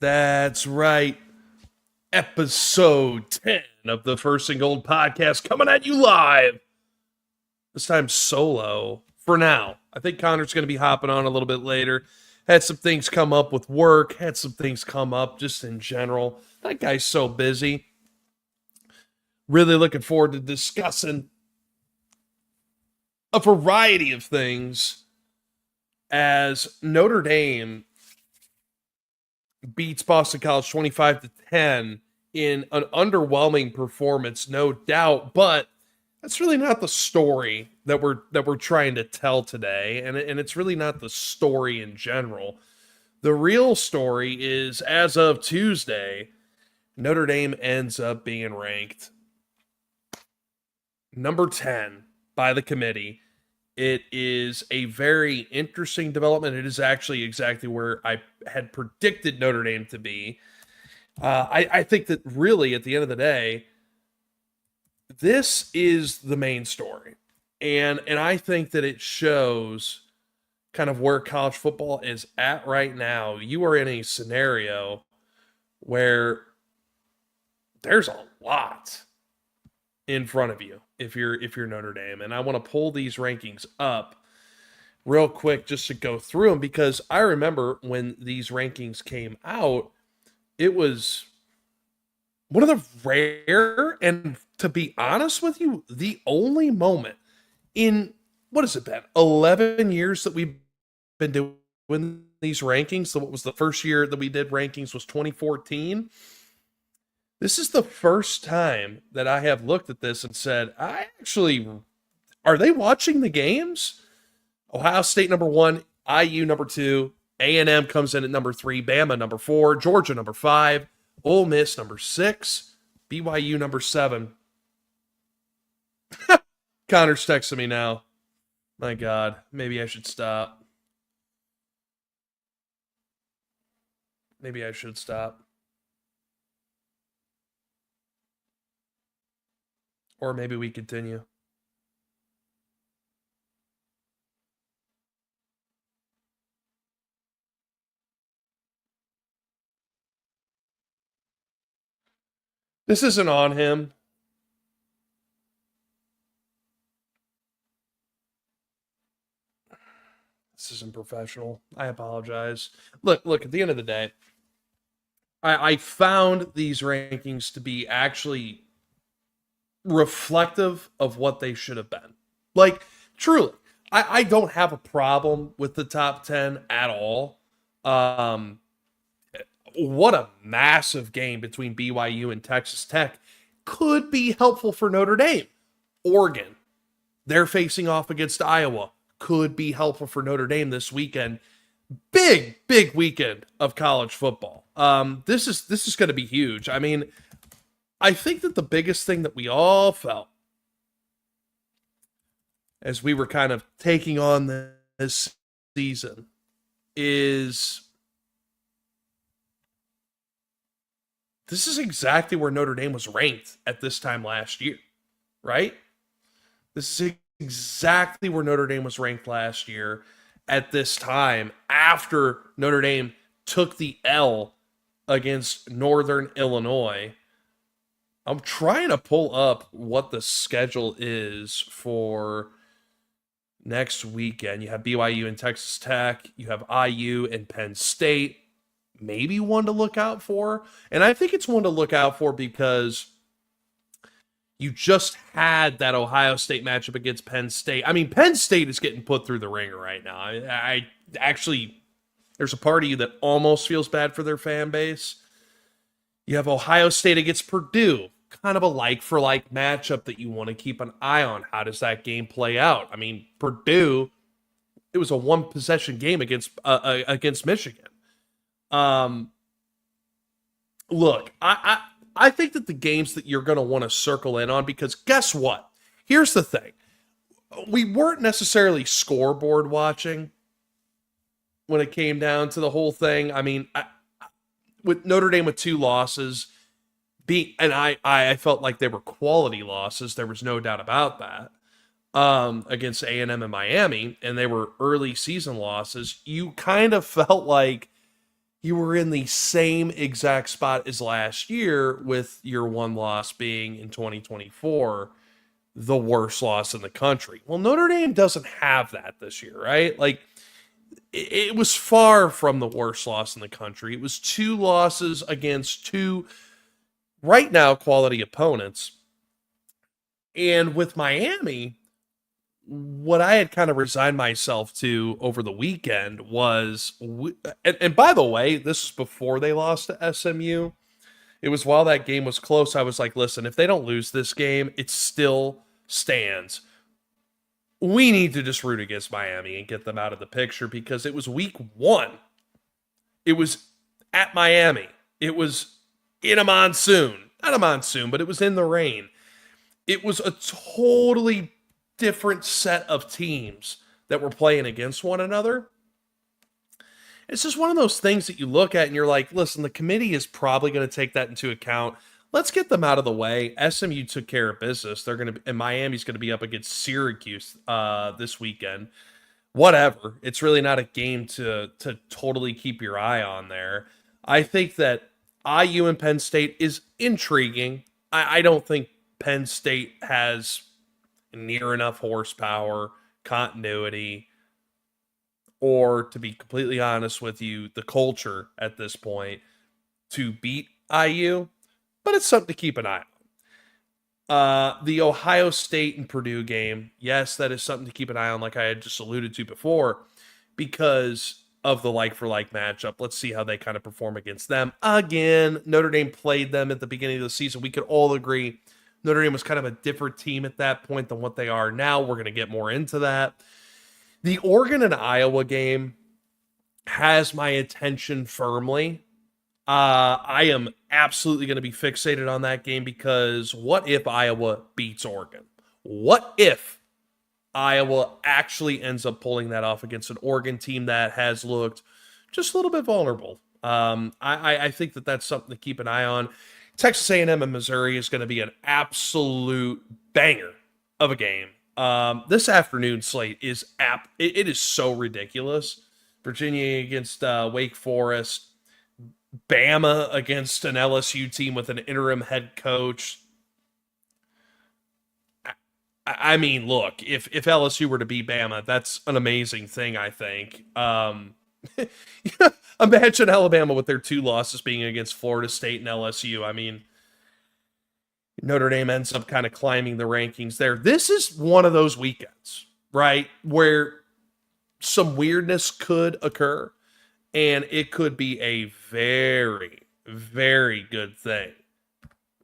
That's right. Episode 10 of the First and Gold podcast coming at you live. This time solo for now. I think Connor's going to be hopping on a little bit later. Had some things come up with work, had some things come up just in general. That guy's so busy. Really looking forward to discussing a variety of things as Notre Dame beats Boston College 25-10 in an underwhelming performance, no doubt, but that's really not the story that we're trying to tell today, and it's really not the story in general. The real story is, as of Tuesday, Notre Dame ends up being ranked number 10 by the committee. It is a very interesting development. It is actually exactly where I had predicted Notre Dame to be. I think that really, at the end of the day, this is the main story. And I think that it shows kind of where college football is at right now. You are in a scenario where there's a lot in front of you if you're Notre Dame. And I want to pull these rankings up real quick just to go through them, because I remember when these rankings came out, it was one of the rare, and to be honest with you, the only moment in, what has it been, 11 years that we've been doing these rankings. So what was the first year that we did rankings was 2014. This is the first time that I have looked at this and said, are they watching the games? Ohio State number 1, IU number 2, A&M comes in at number 3, Bama number 4, Georgia number 5, Ole Miss number 6, BYU number 7. Connor's texting me now. My God, maybe I should stop. Maybe I should stop. Or maybe we continue. This isn't on him. This isn't professional. I apologize. Look, at the end of the day, I found these rankings to be actually reflective of what they should have been. Like, truly, I don't have a problem with the top 10 at all. What a massive game between BYU and Texas Tech could be helpful for Notre Dame. Oregon, they're facing off against Iowa, could be helpful for Notre Dame this weekend. Big weekend of college football. This is going to be huge. I mean, I think that the biggest thing that we all felt as we were kind of taking on this season is this is exactly where Notre Dame was ranked at this time last year, right? This is exactly where Notre Dame was ranked last year at this time, after Notre Dame took the L against Northern Illinois. I'm trying to pull up what the schedule is for next weekend. You have BYU and Texas Tech. You have IU and Penn State. Maybe one to look out for. And I think it's one to look out for because you just had that Ohio State matchup against Penn State. I mean, Penn State is getting put through the ringer right now. I actually, there's a part of you that almost feels bad for their fan base. You have Ohio State against Purdue, kind of a like-for-like matchup that you want to keep an eye on. How does that game play out? I mean, Purdue, it was a one-possession game against Michigan. Look, I think that the games that you're going to want to circle in on, because guess what? Here's the thing. We weren't necessarily scoreboard watching when it came down to the whole thing. I mean, with Notre Dame with 2 losses, I felt like they were quality losses. There was no doubt about that. Against A&M and Miami, and they were early season losses. You kind of felt like you were in the same exact spot as last year, with your one loss being in 2024, the worst loss in the country. Well, Notre Dame doesn't have that this year, right? Like, it was far from the worst loss in the country. It was two losses against two, right now, quality opponents. And with Miami, what I had kind of resigned myself to over the weekend was, and by the way, this was before they lost to SMU. It was while that game was close. I was like, listen, if they don't lose this game, it still stands. We need to just root against Miami and get them out of the picture, because it was week one. It was at Miami. It was in a monsoon. Not a monsoon, but it was in the rain. It was a totally different set of teams that were playing against one another. It's just one of those things that you look at and you're like, listen, the committee is probably going to take that into account. Let's get them out of the way. SMU took care of business. They're going to, and Miami's going to be up against Syracuse this weekend. Whatever. It's really not a game to totally keep your eye on there. I think that IU and Penn State is intriguing. I don't think Penn State has near enough horsepower, continuity, or, to be completely honest with you, the culture at this point to beat IU, but it's something to keep an eye on. The Ohio State and Purdue game, yes, that is something to keep an eye on, like I had just alluded to before, because of the like-for-like matchup. Let's see how they kind of perform against them. Again, Notre Dame played them at the beginning of the season. We could all agree Notre Dame was kind of a different team at that point than what they are now. We're going to get more into that. The Oregon and Iowa game has my attention firmly. I am absolutely going to be fixated on that game, because what if Iowa beats Oregon? What if Iowa actually ends up pulling that off against an Oregon team that has looked just a little bit vulnerable? I think that that's something to keep an eye on. Texas A&M and Missouri is going to be an absolute banger of a game. This afternoon slate is it is so ridiculous. Virginia against Wake Forest, Bama against an LSU team with an interim head coach. I mean, look, if LSU were to beat Bama, that's an amazing thing, I think. Imagine Alabama with their two losses being against Florida State and LSU. I mean, Notre Dame ends up kind of climbing the rankings there. This is one of those weekends, right, where some weirdness could occur, and it could be a very, very good thing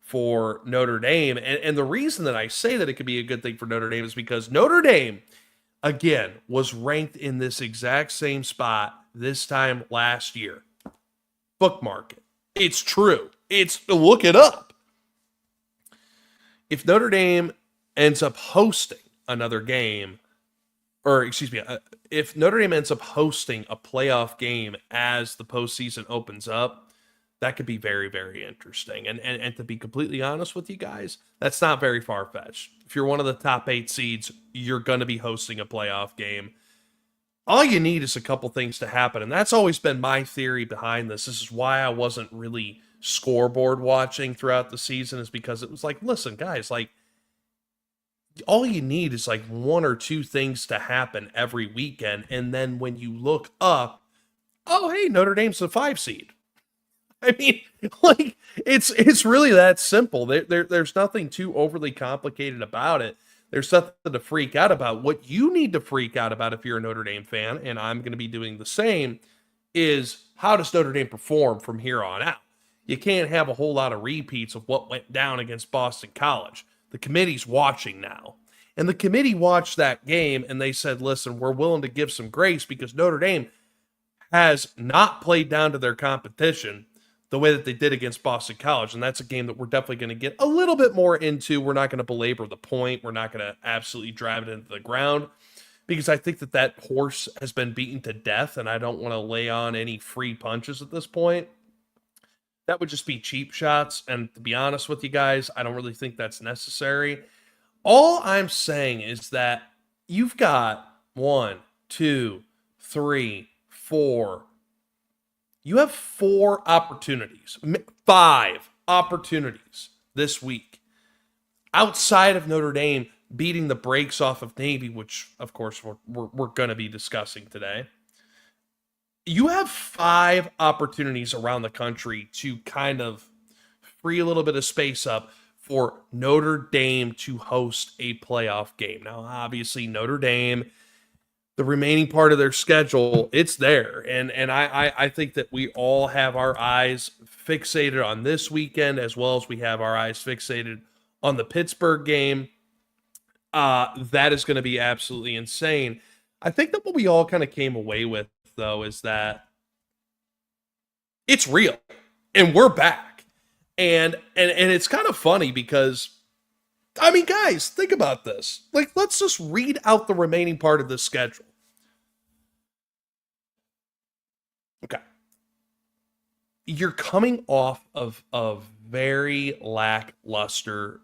for Notre Dame. And the reason that I say that it could be a good thing for Notre Dame is because Notre Dame, again, was ranked in this exact same spot this time last year. Bookmark it. It's true. Look it up. If Notre Dame ends up hosting another game, or excuse me, if Notre Dame ends up hosting a playoff game as the postseason opens up, that could be very, very interesting. And to be completely honest with you guys, that's not very far-fetched. If you're one of the top 8 seeds, you're going to be hosting a playoff game. All you need is a couple things to happen, and that's always been my theory behind this. This is why I wasn't really scoreboard watching throughout the season, is because it was like, listen, guys, like, all you need is like one or two things to happen every weekend, and then when you look up, oh, hey, Notre Dame's a 5 seed. I mean, like, it's really that simple. There's nothing too overly complicated about it. There's nothing to freak out about. What you need to freak out about if you're a Notre Dame fan, and I'm going to be doing the same, is how does Notre Dame perform from here on out? You can't have a whole lot of repeats of what went down against Boston College. The committee's watching now. And the committee watched that game, and they said, listen, we're willing to give some grace because Notre Dame has not played down to their competition the way that they did against Boston College. And that's a game that we're definitely going to get a little bit more into. We're not going to belabor the point. We're not going to absolutely drive it into the ground, because I think that horse has been beaten to death, and I don't want to lay on any free punches at this point. That would just be cheap shots. And to be honest with you guys, I don't really think that's necessary. All I'm saying is that you've got 1, 2, 3, 4, You have 4 opportunities, 5 opportunities this week outside of Notre Dame beating the brakes off of Navy, which, of course, we're going to be discussing today. You have 5 opportunities around the country to kind of free a little bit of space up for Notre Dame to host a playoff game. Now, obviously, Notre Dame, the remaining part of their schedule, it's there. And I think that we all have our eyes fixated on this weekend, as well as we have our eyes fixated on the Pittsburgh game. That is going to be absolutely insane. I think that what we all kind of came away with, though, is that it's real and we're back. And it's kind of funny because, I mean, guys, think about this. Like, let's just read out the remaining part of the schedule. Okay. You're coming off of a very lackluster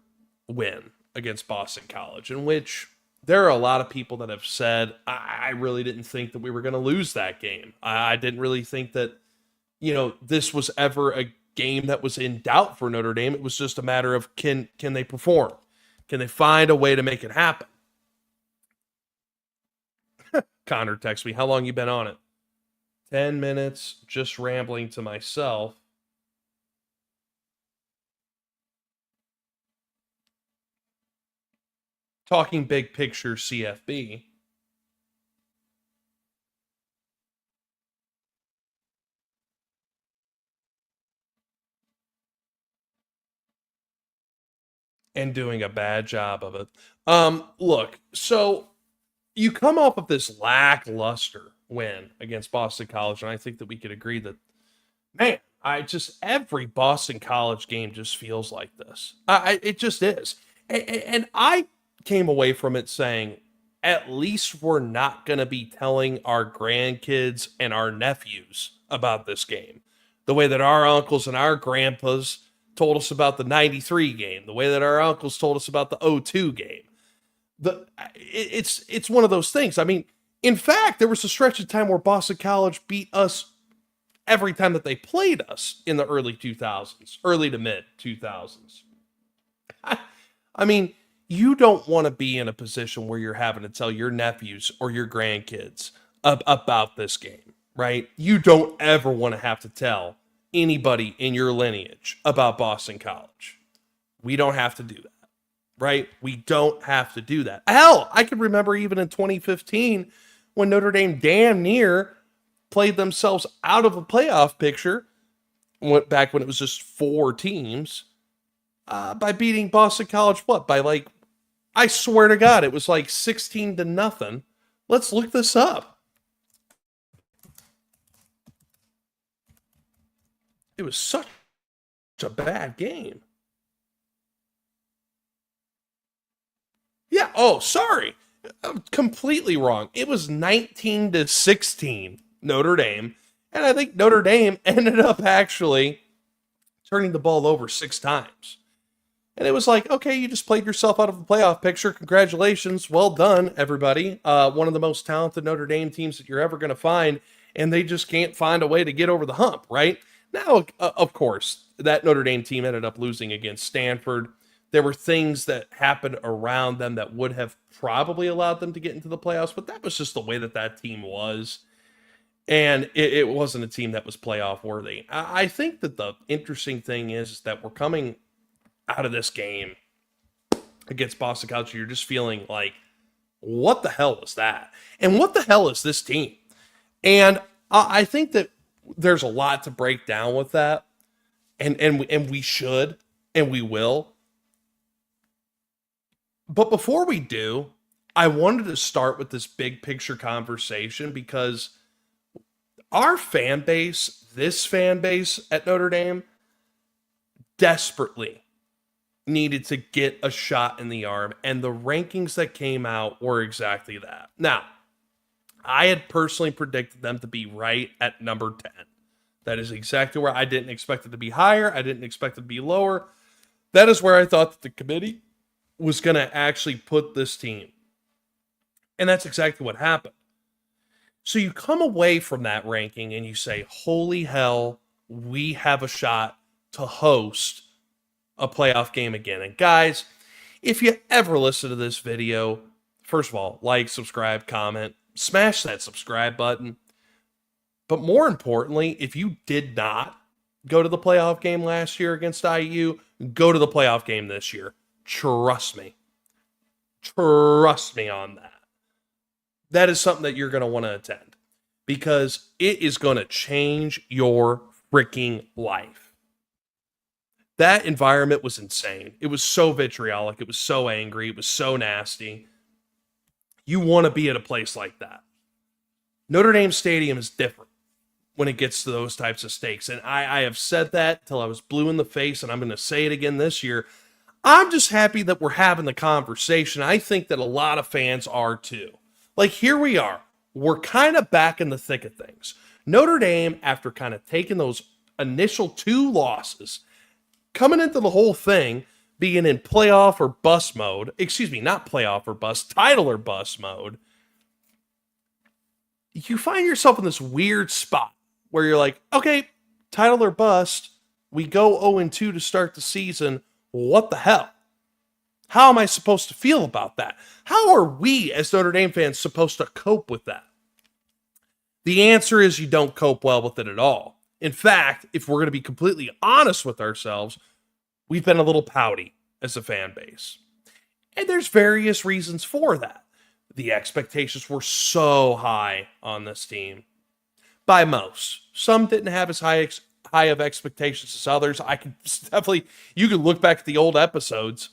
win against Boston College, in which there are a lot of people that have said, I really didn't think that we were going to lose that game. I didn't really think that, this was ever a game that was in doubt for Notre Dame. It was just a matter of can they perform? Can they find a way to make it happen? Connor texts me, how long you been on it? 10 minutes, just rambling to myself. Talking big picture CFB. And doing a bad job of it. Look, so you come off of this lackluster win against Boston College, and I think that we could agree that, man, every Boston College game just feels like this. It just is. And I came away from it saying, at least we're not going to be telling our grandkids and our nephews about this game the way that our uncles and our grandpas told us about the 93 game, the way that our uncles told us about the 02 game. It's one of those things. I mean, in fact, there was a stretch of time where Boston College beat us every time that they played us in the early 2000s, early to mid 2000s. I mean, you don't want to be in a position where you're having to tell your nephews or your grandkids about this game, right? You don't ever want to have to tell anybody in your lineage about Boston College. We don't have to do that, right? We don't have to do that. Hell, I can remember even in 2015 when Notre Dame damn near played themselves out of a playoff picture, went back when it was just 4 teams, by beating Boston College, by I swear to God, it was 16-0. Let's look this up. It was such a bad game. Yeah. Oh, sorry. I'm completely wrong. It was 19-16 Notre Dame. And I think Notre Dame ended up actually turning the ball over 6 times. And it was okay, you just played yourself out of the playoff picture. Congratulations. Well done, everybody. One of the most talented Notre Dame teams that you're ever going to find. And they just can't find a way to get over the hump, right? Now, of course, that Notre Dame team ended up losing against Stanford. There were things that happened around them that would have probably allowed them to get into the playoffs, but that was just the way that team was. And it wasn't a team that was playoff worthy. I think that the interesting thing is that we're coming out of this game against Boston College. You're just feeling like, what the hell is that? And what the hell is this team? And I think that there's a lot to break down with that. And we should, and we will. But before we do, I wanted to start with this big picture conversation because our fan base, this fan base at Notre Dame, desperately needed to get a shot in the arm, and the rankings that came out were exactly that. Now, I had personally predicted them to be right at number 10. That is exactly where I didn't expect it to be higher. I didn't expect it to be lower. That is where I thought that the committee was going to actually put this team. And that's exactly what happened. So you come away from that ranking and you say, holy hell, we have a shot to host a playoff game again. And guys, if you ever listen to this video, first of all, like, subscribe, comment, smash that subscribe button. But more importantly, if you did not go to the playoff game last year against IU, go to the playoff game this year. Trust me. Trust me on that. That is something that you're going to want to attend because it is going to change your freaking life. That environment was insane. It was so vitriolic. It was so angry. It was so nasty. You want to be at a place like that. Notre Dame Stadium is different when it gets to those types of stakes. And I have said that till I was blue in the face, and I'm going to say it again this year. I'm just happy that we're having the conversation. I think that a lot of fans are too. Like, here we are. We're kind of back in the thick of things. Notre Dame, after kind of taking those initial 2 losses, coming into the whole thing, being in playoff or bust mode, not playoff or bust, title or bust mode, you find yourself in this weird spot where you're like, okay, title or bust, we go 0-2 to start the season. What the hell? How am I supposed to feel about that? How are we as Notre Dame fans supposed to cope with that? The answer is you don't cope well with it at all. In fact, if we're going to be completely honest with ourselves, we've been a little pouty as a fan base. And there's various reasons for that. The expectations were so high on this team by most. Some didn't have as high of expectations as others. You can look back at the old episodes.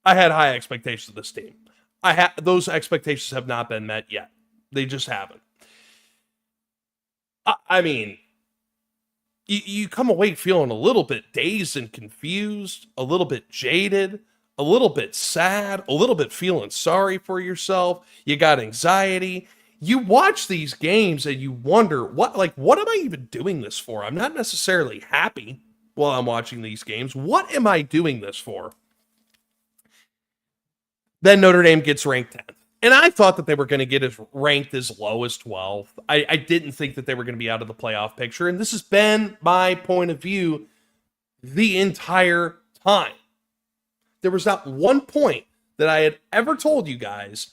I had high expectations of this team. Those expectations have not been met yet. They just haven't. I mean, you come away feeling a little bit dazed and confused, a little bit jaded, a little bit sad, a little bit feeling sorry for yourself. You got anxiety. You watch these games and you wonder, what am I even doing this for? I'm not necessarily happy while I'm watching these games. What am I doing this for? Then Notre Dame gets ranked 10th. And I thought that they were going to get ranked as low as 12th. I didn't think that they were going to be out of the playoff picture. And this has been my point of view the entire time. There was not one point that I had ever told you guys,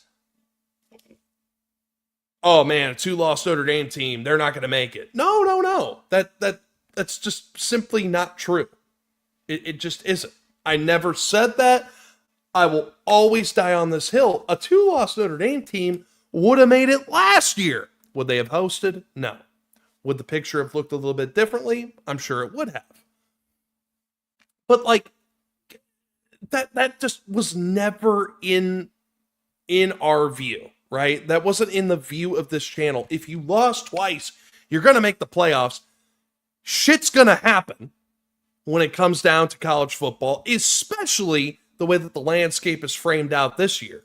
oh man, a 2-loss Notre Dame team, they're not going to make it. No. That's just simply not true. It just isn't. I never said that. I will always die on this hill. A 2-loss Notre Dame team would have made it last year. Would they have hosted? No. Would the picture have looked a little bit differently? I'm sure it would have. But that just was never in our view, right? That wasn't in the view of this channel. If you lost twice, you're going to make the playoffs. Shit's going to happen when it comes down to college football, especially the way that the landscape is framed out this year.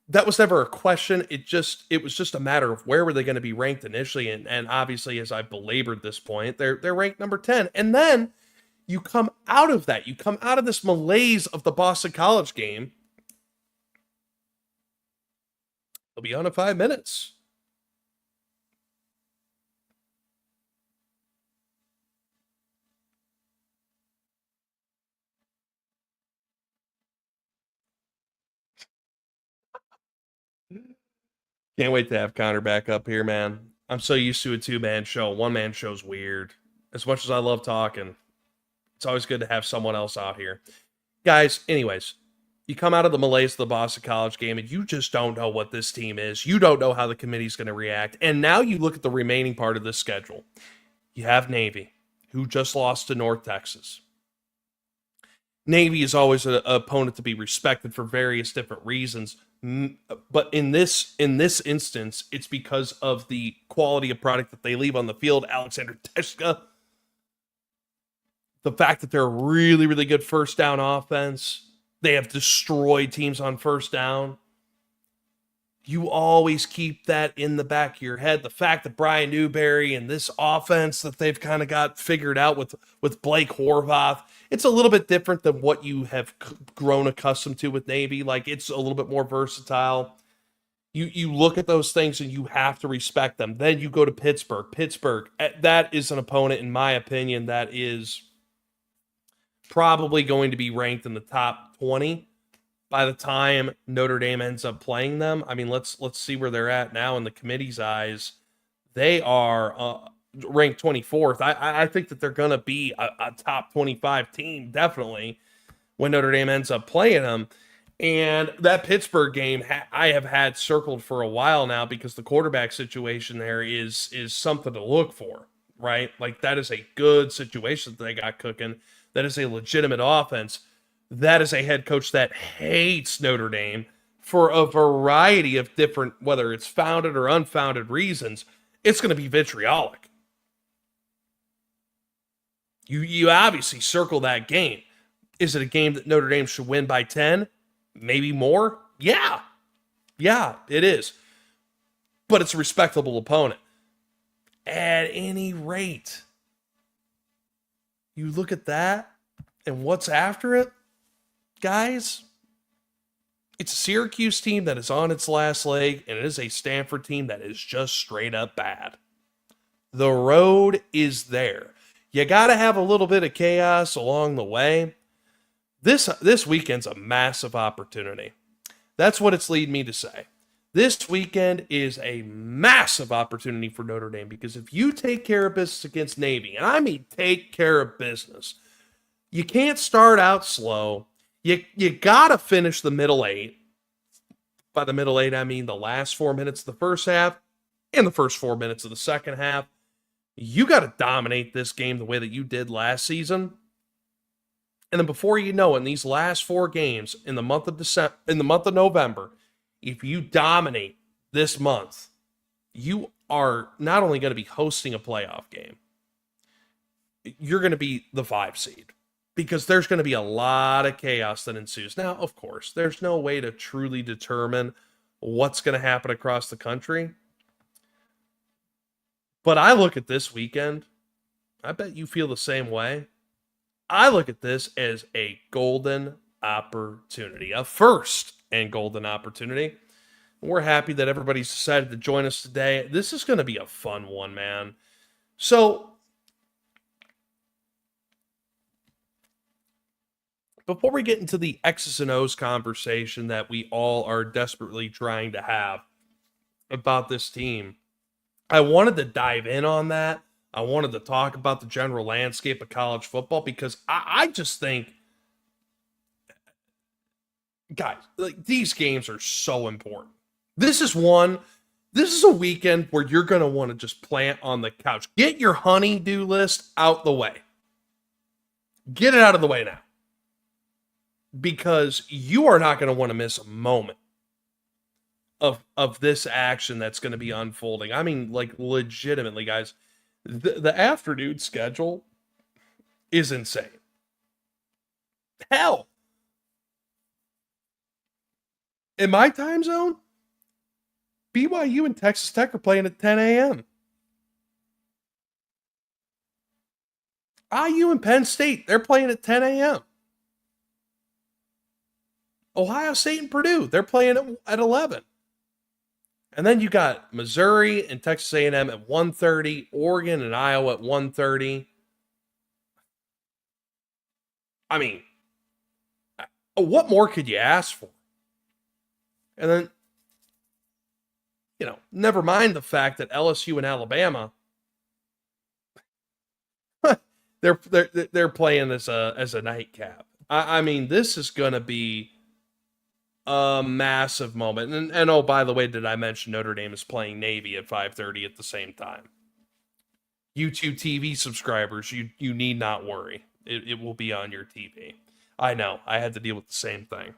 That was never a question. It was just a matter of where were they going to be ranked initially. And obviously, as I belabored this point, they're ranked number 10. And then you come out of that. You come out of this malaise of the Boston College game. It'll be on in 5 minutes. Can't wait to have Connor back up here, man. I'm so used to a 2-man show. 1-man show's weird. As much as I love talking, it's always good to have someone else out here. Guys, anyways, you come out of the malaise of the Boston College game and you just don't know what this team is. You don't know how the committee's going to react. And now you look at the remaining part of this schedule. You have Navy, who just lost to North Texas. Navy is always an opponent to be respected for various different reasons. But in this instance, it's because of the quality of product that they leave on the field. Alexander Teshka, the fact that they're a really, really good first down offense. They have destroyed teams on first down. You always keep that in the back of your head. The fact that Brian Newberry and this offense that they've kind of got figured out with Blake Horvath, it's a little bit different than what you have grown accustomed to with Navy. Like, it's a little bit more versatile. You look at those things and you have to respect them. Then you go to Pittsburgh. Pittsburgh, that is an opponent, in my opinion, that is probably going to be ranked in the top 20 by the time Notre Dame ends up playing them. I mean, let's see where they're at now in the committee's eyes. They are ranked 24th. I think that they're going to be a top 25 team, definitely, when Notre Dame ends up playing them. And that Pittsburgh game, I have had circled for a while now because the quarterback situation there is something to look for, right? Like, that is a good situation that they got cooking. That is a legitimate offense. That is a head coach that hates Notre Dame for a variety of different, whether it's founded or unfounded reasons. It's going to be vitriolic. You obviously circle that game. Is it a game that Notre Dame should win by 10? Maybe more? Yeah. Yeah, it is. But it's a respectable opponent. At any rate, you look at that and what's after it, guys, it's a Syracuse team that is on its last leg, and it is a Stanford team that is just straight up bad. The road is there. You got to have a little bit of chaos along the way. This weekend's a massive opportunity. That's what it's leading me to say. This weekend is a massive opportunity for Notre Dame because if you take care of business against Navy, and I mean take care of business, you can't start out slow. You got to finish the middle eight. By the middle eight, I mean the last 4 minutes of the first half and the first 4 minutes of the second half. You got to dominate this game the way that you did last season. And then before you know it, in these last 4 games in the month of November, if you dominate this month, you are not only going to be hosting a playoff game, you're going to be the 5 seed because there's going to be a lot of chaos that ensues. Now, of course, there's no way to truly determine what's going to happen across the country. But I look at this weekend, I bet you feel the same way. I look at this as a golden opportunity, a first and golden opportunity. We're happy that everybody's decided to join us today. This is going to be a fun one, man. So, before we get into the X's and O's conversation that we all are desperately trying to have about this team, I wanted to dive in on that. I wanted to talk about the general landscape of college football because I just think, guys, like, these games are so important. This is a weekend where you're going to want to just plant on the couch. Get your honey-do list out the way. Get it out of the way now. Because you are not going to want to miss a moment of this action that's going to be unfolding. I mean, like, legitimately, guys. The afternoon schedule is insane. Hell, in my time zone, BYU and Texas Tech are playing at 10 a.m. IU and Penn State, they're playing at 10 a.m. Ohio State and Purdue, they're playing at 11. And then you got Missouri and Texas A&M at 1:30, Oregon and Iowa at 1:30. I mean, what more could you ask for? And then, never mind the fact that LSU and Alabama, they're playing as a nightcap. I mean, this is going to be a massive moment. And oh, by the way, did I mention Notre Dame is playing Navy at 5:30 at the same time? YouTube TV subscribers, you need not worry. It will be on your TV. I know. I had to deal with the same thing.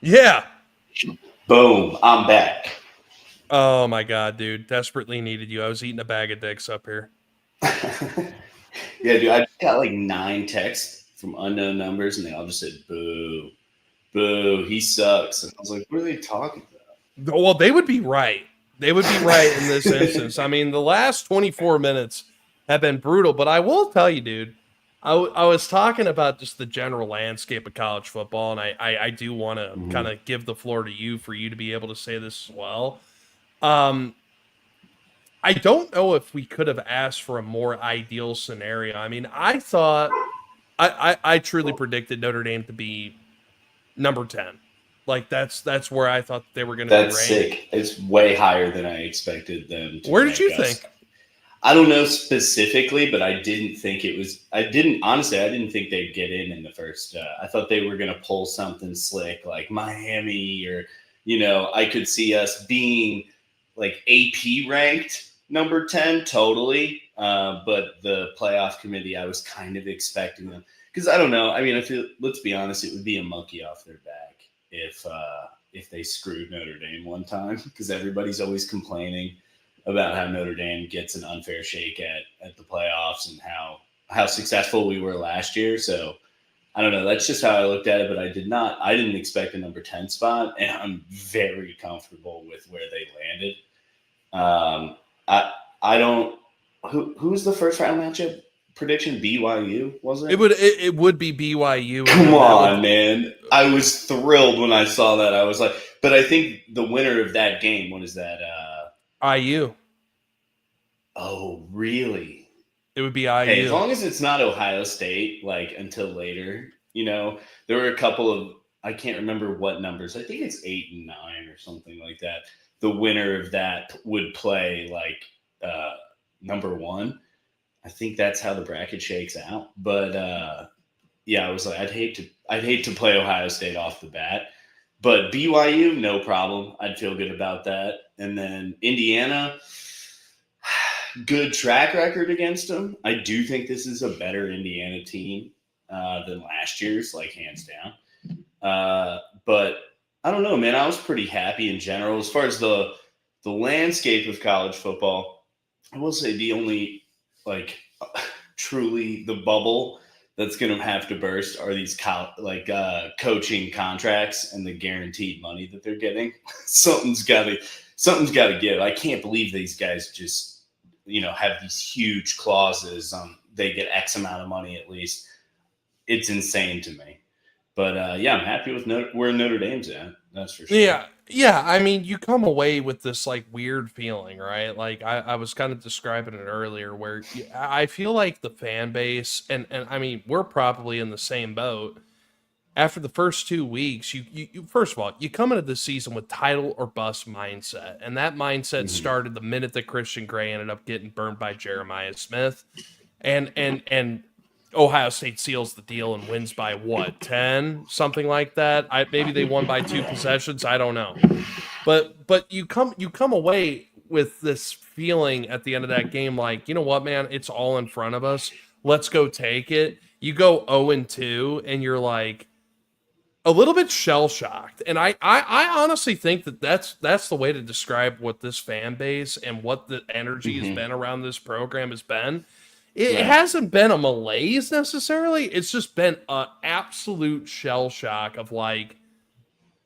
Yeah. Boom, I'm back. Oh my God, dude. Desperately needed you. I was eating a bag of dicks up here. Yeah, dude, I got like 9 texts from unknown numbers, and they all just said, boo, boo, he sucks. And I was like, what are they talking about? Well, they would be right. They would be right in this instance. I mean, the last 24 minutes have been brutal, but I will tell you, dude, I was talking about just the general landscape of college football, and I do want to kind Mhm. of give the floor to you for you to be able to say this as well. Um, I don't know if we could have asked for a more ideal scenario. I mean, I thought I truly predicted Notre Dame to be number 10. Like that's where I thought they were going to be That's ranked. sick. It's way higher than I expected them to Where did rank you us. think? I don't know specifically, but I didn't think it was. I didn't honestly. I didn't think they'd get in the first. I thought they were going to pull something slick like Miami, or I could see us being like AP ranked number 10 totally. But the playoff committee, I was kind of expecting them because I don't know. I mean, I feel. Let's be honest, it would be a monkey off their back if they screwed Notre Dame one time because everybody's always complaining about how Notre Dame gets an unfair shake at the playoffs and how successful we were last year. So I don't know. That's just how I looked at it, but I didn't expect a number 10 spot, and I'm very comfortable with where they landed. Um, I don't. Who's the first round matchup prediction? BYU was It it? would it would be BYU, and Come then that on, would man! I was thrilled when I saw that. I was like, but I think the winner of that game. What is that? IU. Oh, really? It would be Hey, as IU. long as it's not Ohio State, like until later, there were a couple of I can't remember what numbers. I think it's 8 and 9 or something like that. The winner of that would play like number one. I think that's how the bracket shakes out. But yeah, I was like, I'd hate to play Ohio State off the bat. But BYU, no problem. I'd feel good about that. And then Indiana, good track record against them. I do think this is a better Indiana team than last year's, like hands down. But I don't know, man. I was pretty happy in general as far as the landscape of college football. I will say the only like truly the bubble that's going to have to burst are these coaching contracts and the guaranteed money that they're getting. something's got to give. I can't believe these guys just have these huge clauses. They get X amount of money at least. It's insane to me. But yeah, I'm happy with where Notre Dame's at. That's for sure. Yeah. Yeah, I mean, you come away with this like weird feeling, right? Like I was kind of describing it earlier where I feel like the fan base and I mean, we're probably in the same boat. After the first 2 weeks, you first of all, you come into the season with title or bust mindset. And that mindset Mhm. started the minute that Christian Gray ended up getting burned by Jeremiah Smith. And Ohio State seals the deal and wins by what, 10, something like that. Maybe they won by 2 possessions, I don't know. But you come away with this feeling at the end of that game like, you know what, man, it's all in front of us. Let's go take it. You go 0-2 and you're like a little bit shell shocked, and I honestly think that that's the way to describe what this fan base and what the energy has Mhm. been around this program has been. It Right. hasn't been a malaise necessarily. It's just been an absolute shell shock of like,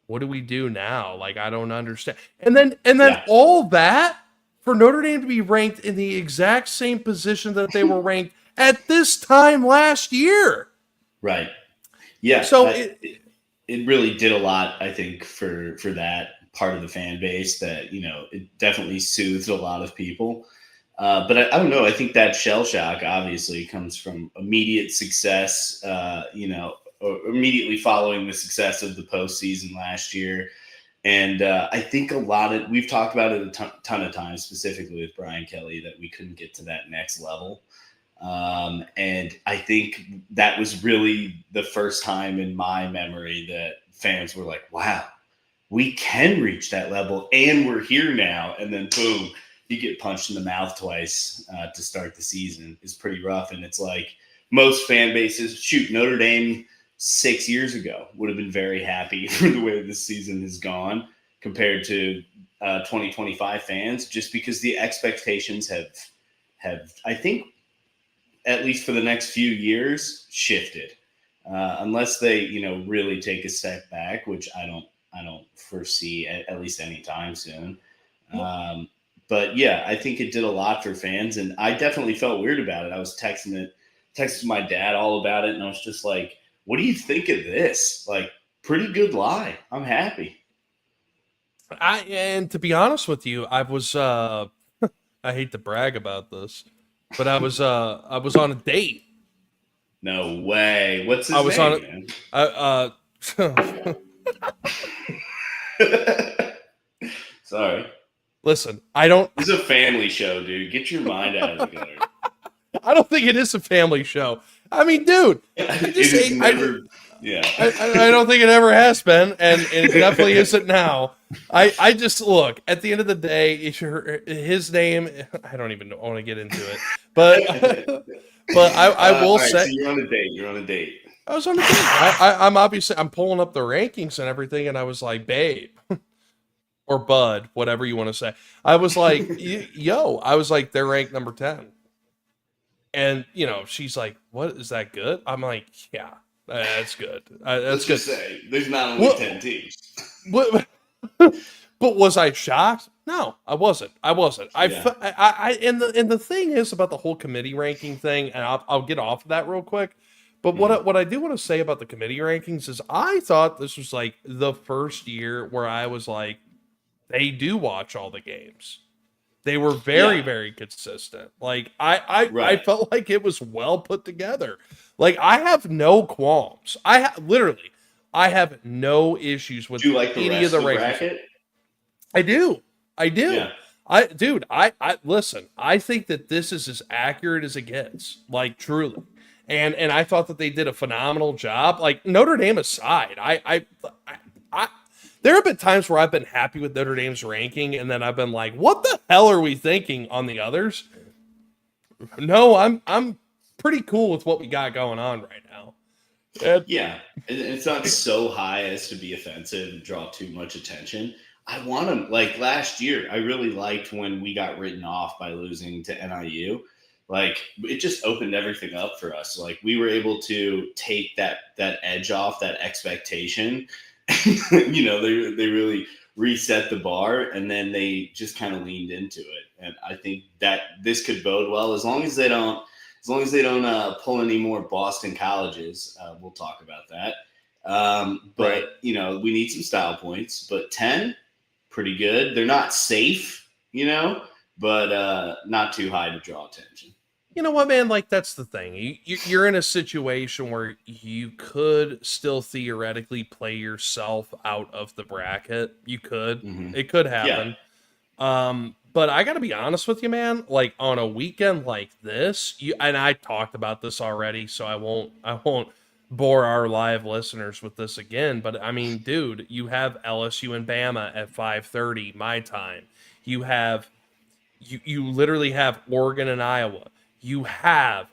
what do we do now? Like, I don't understand. And then Yeah. all that for Notre Dame to be ranked in the exact same position that they were ranked at this time last year. Right. Yeah. So it It really did a lot, I think, for that part of the fan base that it definitely soothed a lot of people. But I don't know. I think that shell shock obviously comes from immediate success. Or immediately following the success of the postseason last year. And I think we've talked about it a ton of times, specifically with Brian Kelly, that we couldn't get to that next level. And I think that was really the first time in my memory that fans were like, wow, we can reach that level and we're here now. And then boom, you get punched in the mouth twice to start the season is pretty rough. And it's like most fan bases, shoot, Notre Dame 6 years ago would have been very happy for the way this season has gone compared to 2025 fans, just because the expectations have I think at least for the next few years, shifted. Unless they, really take a step back, which I don't foresee at least anytime soon. But yeah, I think it did a lot for fans, and I definitely felt weird about it. I was texting my dad all about it, and I was just like, "What do you think of this? Like, pretty good lie. I'm happy." And to be honest with you, I was I hate to brag about this, but I was on a date. No way. What's I his was on it. name, I man? Sorry. listen. I don't. This is a family show, dude. Get your mind out of the gutter. I don't think it is a family show. I mean, dude, It is never. Yeah. I don't think it ever has been, and it definitely isn't now. I just look at the end of the day. His name, I don't even want to get into it, but but I will all right, say, so you're on a date. You're on a date. I was on the date. I'm obviously I'm pulling up the rankings and everything, and I was like, babe, or bud, whatever you want to say. I was like, yo, I was like, they're ranked number 10. And she's like, "What is that good?" I'm like, "Yeah, that's good. That's Let's good." just say there's not only 10 teams. What, but was I shocked? No, I wasn't. Yeah. And the thing is about the whole committee ranking thing, and I'll get off of that real quick. But what I do want to say about the committee rankings is I thought this was like the first year where I was like, they do watch all the games. They were very, Yeah. very consistent. Like I Right. felt like it was well put together. Like I have no qualms. Literally, I have no issues with Do you like the any of rest the of the rankings. bracket? I do. I do. Yeah. I listen. I think that this is as accurate as it gets. Like truly. And I thought that they did a phenomenal job. Like Notre Dame aside, I there have been times where I've been happy with Notre Dame's ranking, and then I've been like, "What the hell are we thinking on the others?" No, I'm pretty cool with what we got going on right now. And Yeah. It's not so high as to be offensive and draw too much attention. I want them like last year. I really liked when we got written off by losing to NIU. Like it just opened everything up for us. Like we were able to take that edge off, that expectation. They really reset the bar, and then they just kind of leaned into it. And I think that this could bode well as long as they don't pull any more Boston colleges. We'll talk about that. But right. we need some style points. But 10, pretty good. They're not safe, but not too high to draw attention. You know what, man? Like that's the thing. You're in a situation where you could still theoretically play yourself out of the bracket. You could. Mm-hmm. It could Yeah. happen. But I got to be honest with you, man. Like on a weekend like this, and I talked about this already, so I won't bore our live listeners with this again. But I mean, dude, you have LSU and Bama at 5:30 my time. You have you literally have Oregon and Iowa. You have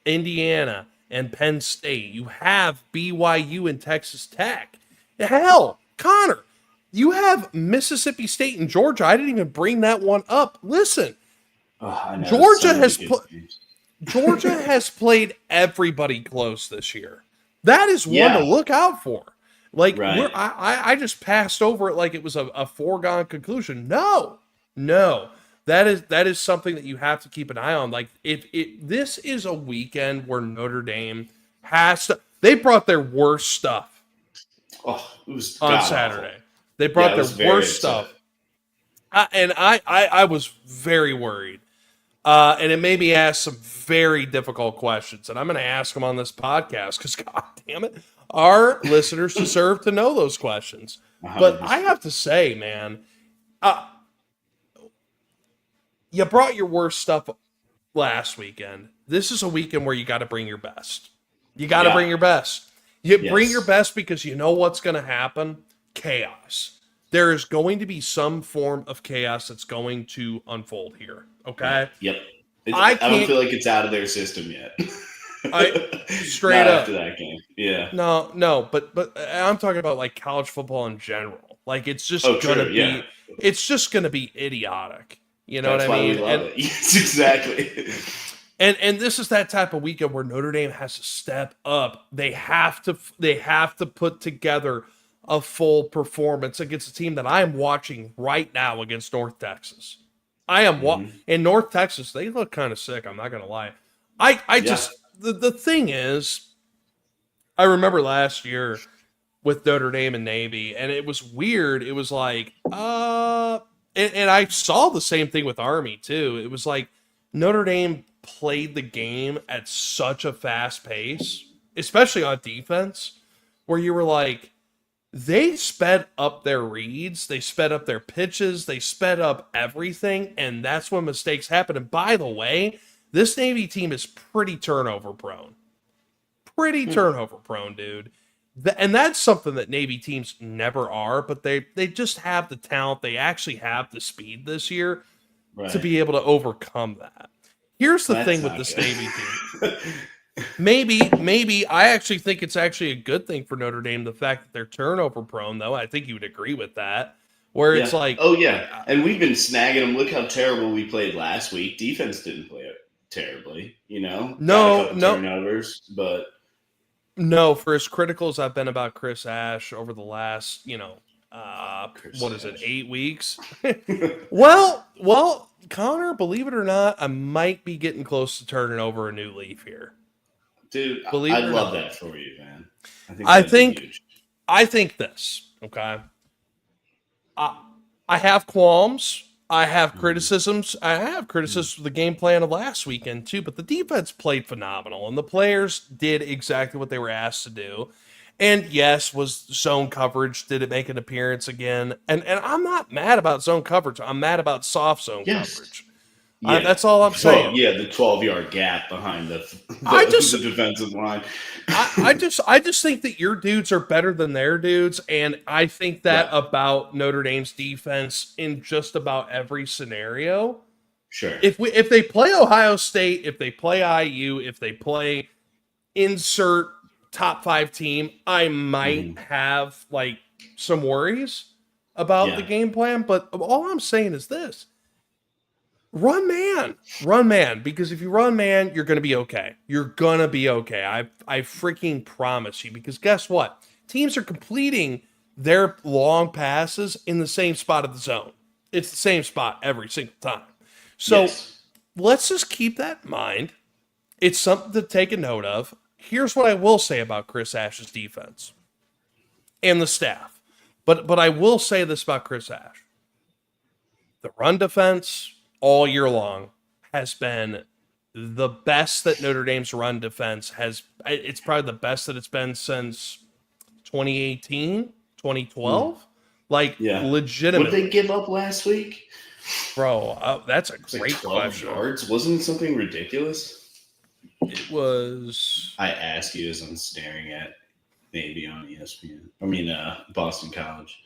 Indiana and Penn State. You have BYU and Texas Tech. Hell, Connor, you have Mississippi State and Georgia. I didn't even bring that one up. Listen, I know, Georgia so many has good teams. Georgia has played everybody close this year. That is one to look out for. Like Right. I just passed over it like it was a foregone conclusion. No. That is something that you have to keep an eye on. Like if this is a weekend where Notre Dame has to, they brought their worst stuff Oh, it was on god-awful. Saturday. They brought it was their very worst upsetting. stuff. And I was very worried. And it made me ask some very difficult questions. And I'm going to ask them on this podcast because, God damn it, our listeners deserve to know those questions. But 100%. I have to say, man, you brought your worst stuff last weekend. This is a weekend where you got to bring your best. You got to bring your best. You bring your best because you know what's going to happen? Chaos. There is going to be some form of chaos that's going to unfold here. Okay? Yep. I I don't can't- feel like it's out of their system yet. Straight Not up. after that game. Yeah. No, but I'm talking about like college football in general. Like it's just gonna be Yeah. it's just gonna be idiotic. You know That's what I why mean? we love it. Yes, exactly. And this is that type of weekend where Notre Dame has to step up. They have to put together a full performance against a team that I am watching right now against North Texas. I am in North Texas. They look kind of sick. I'm not gonna lie. I Yeah. just the thing is, I remember last year with Notre Dame and Navy, and it was weird. It was like, and I saw the same thing with Army too. It was like Notre Dame played the game at such a fast pace, especially on defense, where you were like, they sped up their reads, they sped up their pitches, they sped up everything, and that's when mistakes happen. And by the way, this Navy team is pretty turnover prone. Pretty turnover prone, dude. And that's something that Navy teams never are, but they just have the talent. They actually have the speed this year to be able to overcome that. Here's the thing with this Navy team. Maybe I actually think it's actually a good thing for Notre Dame, the fact that they're turnover prone, though. I think you would agree with that. Where it's like, oh yeah, and we've been snagging them. Look how terrible we played last week. Defense didn't play it terribly, No, turnovers, but no. For as critical as I've been about Chris Ash over the last, what is it, 8 weeks? well, Connor, believe it or not, I might be getting close to turning over a new leaf here. Dude, I love that for you, man. I think this, okay? I have qualms. I have criticisms. I have criticisms of the game plan of last weekend, too, but the defense played phenomenal, and the players did exactly what they were asked to do. And yes, was zone coverage, did it make an appearance again? And I'm not mad about zone coverage. I'm mad about soft zone coverage. Yeah. That's all I'm saying. Yeah, the 12-yard gap behind the defensive line. I just think that your dudes are better than their dudes, and I think that about Notre Dame's defense in just about every scenario. Sure. If they play Ohio State, if they play IU, if they play insert top 5 team, I might have like some worries about the game plan. But all I'm saying is this. Run man, because if you run man, you're going to be okay. You're going to be okay. I freaking promise you, because guess what? Teams are completing their long passes in the same spot of the zone. It's the same spot every single time. So let's just keep that in mind. It's something to take a note of. Here's what I will say about Chris Ash's defense and the staff. But I will say this about Chris Ash. The run defense all year long has been the best that Notre Dame's run defense has. It's probably the best that it's been since 2018, 2012. Legitimately. What did they give up last week? Bro, that's a great question. Yards? Wasn't it something ridiculous? It was. I ask you as I'm staring at Navy on ESPN. I mean, Boston College.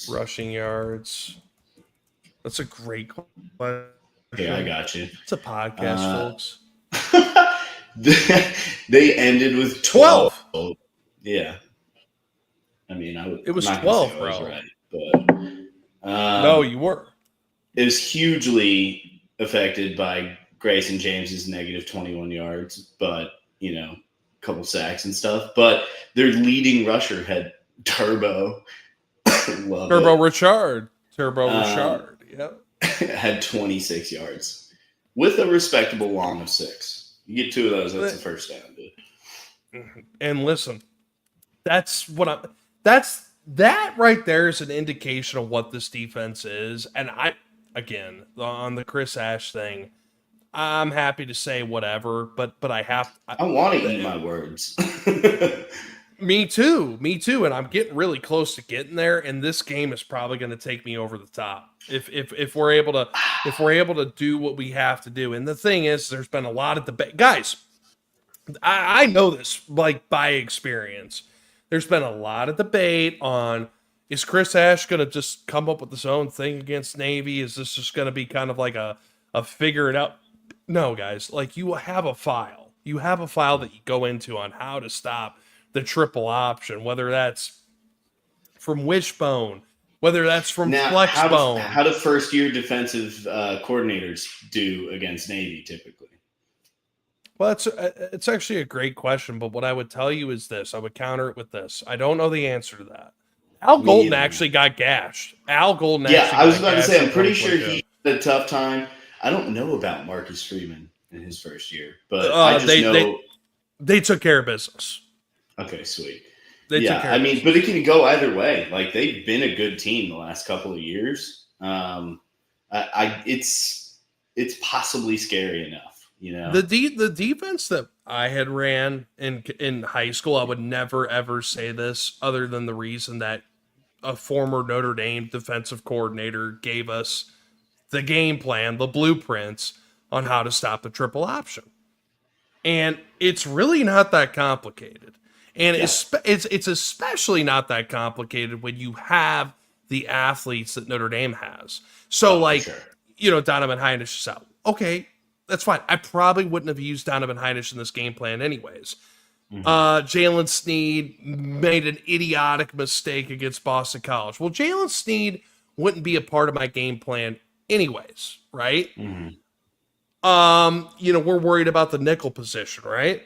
Rushing yards. That's a great question. Okay, I got you. It's a podcast, folks. They ended with 12. Yeah. I mean, it was 12, bro. Right, but no, you were. It was hugely affected by Grayson James's negative 21 yards, but a couple sacks and stuff. But their leading rusher had Turbo. Richard. Yep. Had 26 yards with a respectable long of 6. You get 2 of those, that's the first down, dude. And listen, that right there is an indication of what this defense is. And again, on the Chris Ash thing, I'm happy to say whatever, but I want to eat my words. Me too. And I'm getting really close to getting there. And this game is probably going to take me over the top if we're able to do what we have to do. And the thing is, there's been a lot of debate, guys. I know this like by experience. There's been a lot of debate on, is Chris Ash going to just come up with his own thing against Navy? Is this just going to be kind of like a figure it out? No, guys. Like, you have a file. You have a file that you go into on how to stop the triple option, whether that's from wishbone, whether that's from flexbone. How do first-year defensive coordinators do against Navy typically? Well, it's actually a great question, but what I would tell you is this. I would counter it with this. I don't know the answer to that, Al Me Golden neither. actually got gashed. Al Golden Yeah, actually I was got about to gashed say, in I'm pretty sure 2022. he had a tough time. I don't know about Marcus Freeman in his first year, but I just They know. they took care of business. Okay, sweet. They took Yeah, care I of mean, but business. it can go either way. Like they've been a good team the last couple of years. It's possibly scary enough, you know. The defense that I had ran in high school, I would never ever say this other than the reason that a former Notre Dame defensive coordinator gave us the game plan, the blueprints on how to stop the triple option. And it's really not that complicated. And Yeah, it's especially not that complicated when you have the athletes that Notre Dame has. So oh for like, sure. Donovan Heinisch is out. Okay, that's fine. I probably wouldn't have used Donovan Heinisch in this game plan anyways. Hmm. Jalen Sneed made an idiotic mistake against Boston College. Well, Jalen Sneed wouldn't be a part of my game plan anyways, right? Hmm. We're worried about the nickel position, right?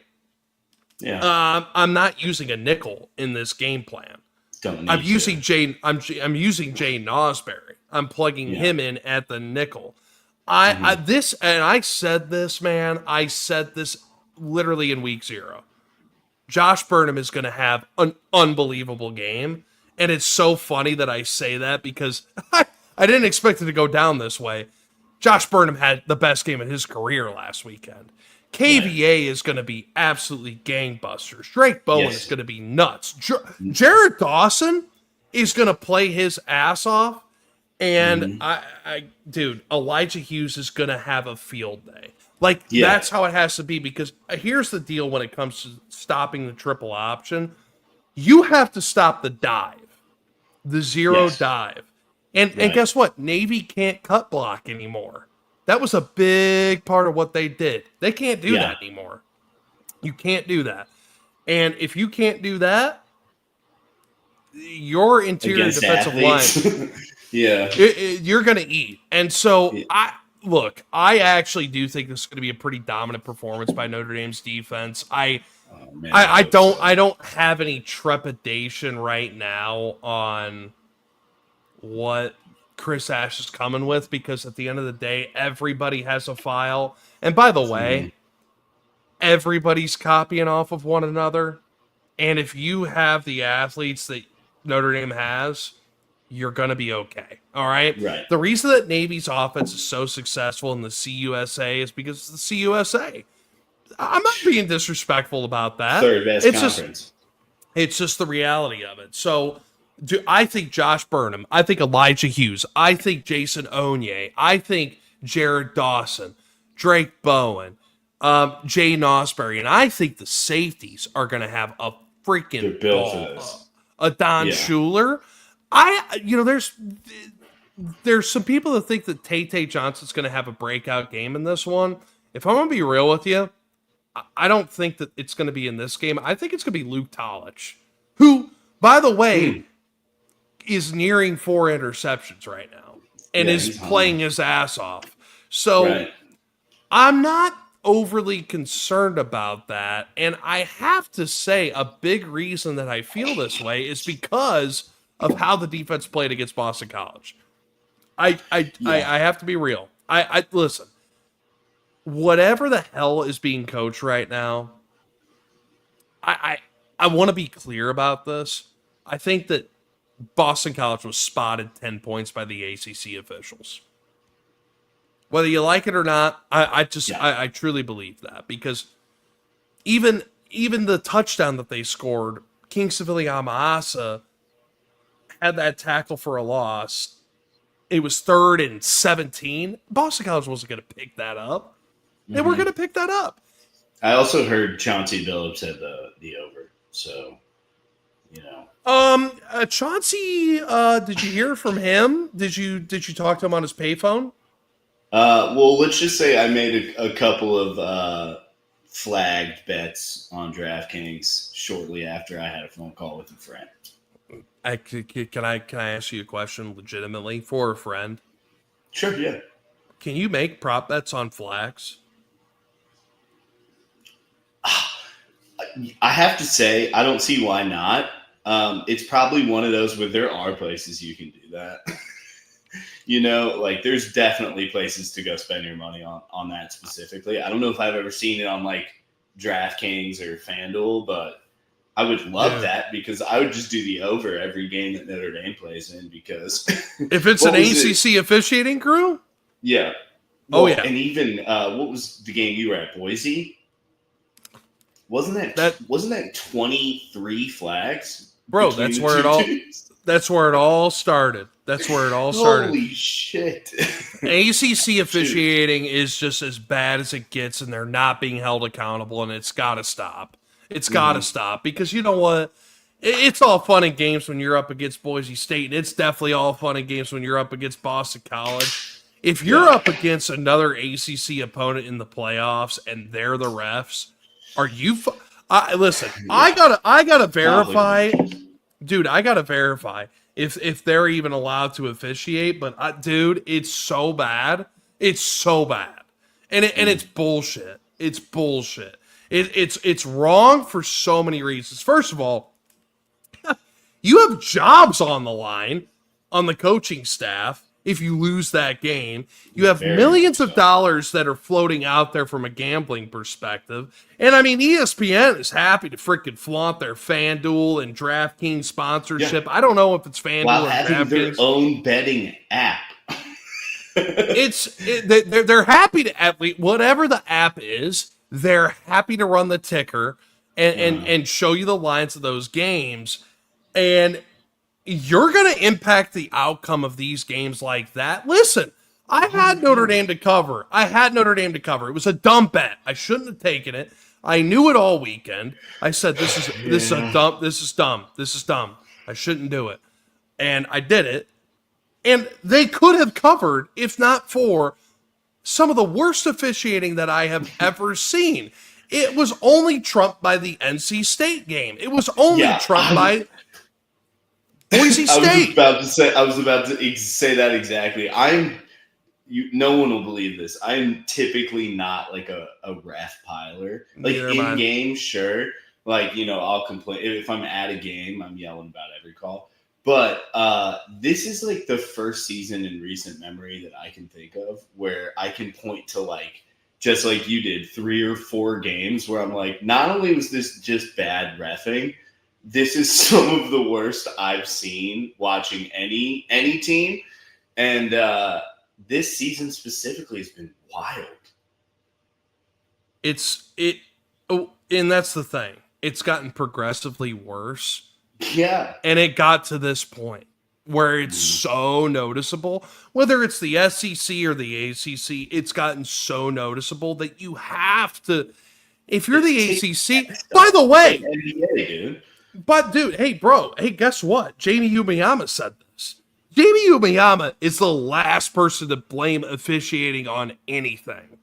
Yeah, I'm not using a nickel in this game plan. don't I'm need using to. I'm using Jay Nosberry. I'm plugging Yeah. him in at the nickel. Hmm. I said this, man. I said this literally in week 0. Josh Burnham is going to have an unbelievable game, and it's so funny that I say that because I didn't expect it to go down this way. Josh Burnham had the best game of his career last weekend. Right. KVA is going to be absolutely gangbusters. Drake Bowen Yes. is going to be nuts. Jared Dawson is going to play his ass off. And Hmm. dude, Elijah Hughes is going to have a field day. Like, Yeah. that's how it has to be because here's the deal when it comes to stopping the triple option. You have to stop the dive, the zero Yes. dive. And Right. guess what? Navy can't cut block anymore. That was a big part of what they did. They can't do Yeah. that anymore. You can't do that. And if you can't do that, your interior Against defensive line, athletes. Yeah. you're going to eat. And so Yeah. I actually do think this is going to be a pretty dominant performance by Notre Dame's defense. Oh man. I hope so. don't have any trepidation right now on what Chris Ash is coming with because at the end of the day, everybody has a file. And by the way, everybody's copying off of one another. And if you have the athletes that Notre Dame has, you're going to be okay. All right. Right. The reason that Navy's offense is so successful in the CUSA is because it's the CUSA. I'm not being disrespectful about that. Third best conference. It's just the reality of it. So, I think Josh Burnham, I think Elijah Hughes, I think Jason Onye, I think Jared Dawson, Drake Bowen, Jay Nosberry, and I think the safeties are going to have a They're freaking built for ball. this. A Don Yeah. Schuler. There's some people that think that Tay Johnson's going to have a breakout game in this one. If I'm going to be real with you, I don't think that it's going to be in this game. I think it's going to be Luke Tolich, who, by the way, is nearing 4 interceptions right now and Yeah, is he's playing his ass off. So Right. I'm not overly concerned about that. And I have to say, a big reason that I feel this way is because of how the defense played against Boston College. I have to be real. I listen. Whatever the hell is being coached right now, I want to be clear about this. I think that Boston College was spotted 10 points by the ACC officials. Whether you like it or not, I truly believe that because even the touchdown that they scored, Kingston Viliamaasa had that tackle for a loss. It was 3rd and 17. Boston College wasn't going to pick that up. They were going to pick that up. I also heard Chauncey Billups had the over. So, you know. Chauncey, did you hear from him? Did you talk to him on his payphone? Well, let's just say I made a couple of flagged bets on DraftKings shortly after I had a phone call with a friend. Can I ask you a question legitimately for a friend? Sure, yeah. Can you make prop bets on flags? I have to say, I don't see why not. It's probably one of those where there are places you can do that. Like there's definitely places to go spend your money on that specifically. I don't know if I've ever seen it on like DraftKings or FanDuel, but I would love that because I would just do the over every game that Notre Dame plays in because if it's an ACC officiating crew, yeah. Well, and even what was the game you were at, Boise? Wasn't that 23 flags? Bro, that's where it all started. That's where it all started. Holy shit. ACC officiating is just as bad as it gets, and they're not being held accountable, and it's got to stop. It's got to stop because you know what? It's all fun and games when you're up against Boise State, and it's definitely all fun and games when you're up against Boston College. If you're up against another ACC opponent in the playoffs and they're the refs, are you? Listen, I gotta verify, dude. I gotta verify if they're even allowed to officiate. But dude, it's so bad. It's so bad, and it's bullshit. It's bullshit. It's wrong for so many reasons. First of all, you have jobs on the line on the coaching staff. If you lose that game, you have millions of dollars that are floating out there from a gambling perspective. And I mean, ESPN is happy to freaking flaunt their FanDuel and DraftKings sponsorship. Yeah. I don't know if it's FanDuel while or having DraftKings. Their own betting app. They're happy to, at least, whatever the app is, they're happy to run the ticker and show you the lines of those games. And you're going to impact the outcome of these games like that. Listen, I had Notre Dame to cover. It was a dumb bet. I shouldn't have taken it. I knew it all weekend. I said, this is dumb. I shouldn't do it. And I did it. And they could have covered if not for some of the worst officiating that I have ever seen. It was only trumped by the NC State game. It was only trumped by Boise State. I was about to say that exactly. No one will believe this. I'm typically not like a ref piler. Like in game, sure. Like, I'll complain. If I'm at a game, I'm yelling about every call. But this is like the first season in recent memory that I can think of where I can point to like, just like you did, 3 or 4 games where I'm like, not only was this just bad reffing, this is some of the worst I've seen watching any team. And this season specifically has been wild. And that's the thing. It's gotten progressively worse. Yeah. And it got to this point where it's so noticeable. Whether it's the SEC or the ACC, it's gotten so noticeable that you have to, if you're the ACC, by the way, NBA, dude. But dude, hey bro, guess what? Jamie Umiyama said this. Jamie Umiyama is the last person to blame officiating on anything.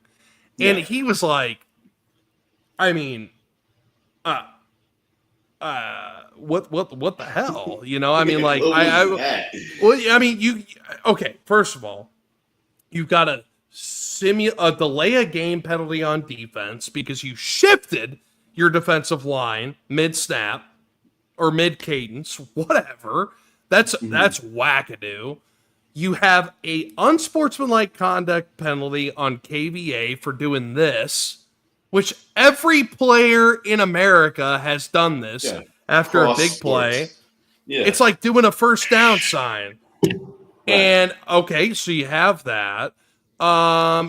And he was like, I mean, what the hell? I mean, like, okay, first of all, you've got to delay a game penalty on defense because you shifted your defensive line mid-snap or mid-cadence, whatever. That's wackadoo. You have a unsportsmanlike conduct penalty on KVA for doing this, which every player in America has done this after a big play. Yeah. It's like doing a first down sign. Right. And, okay, so you have that.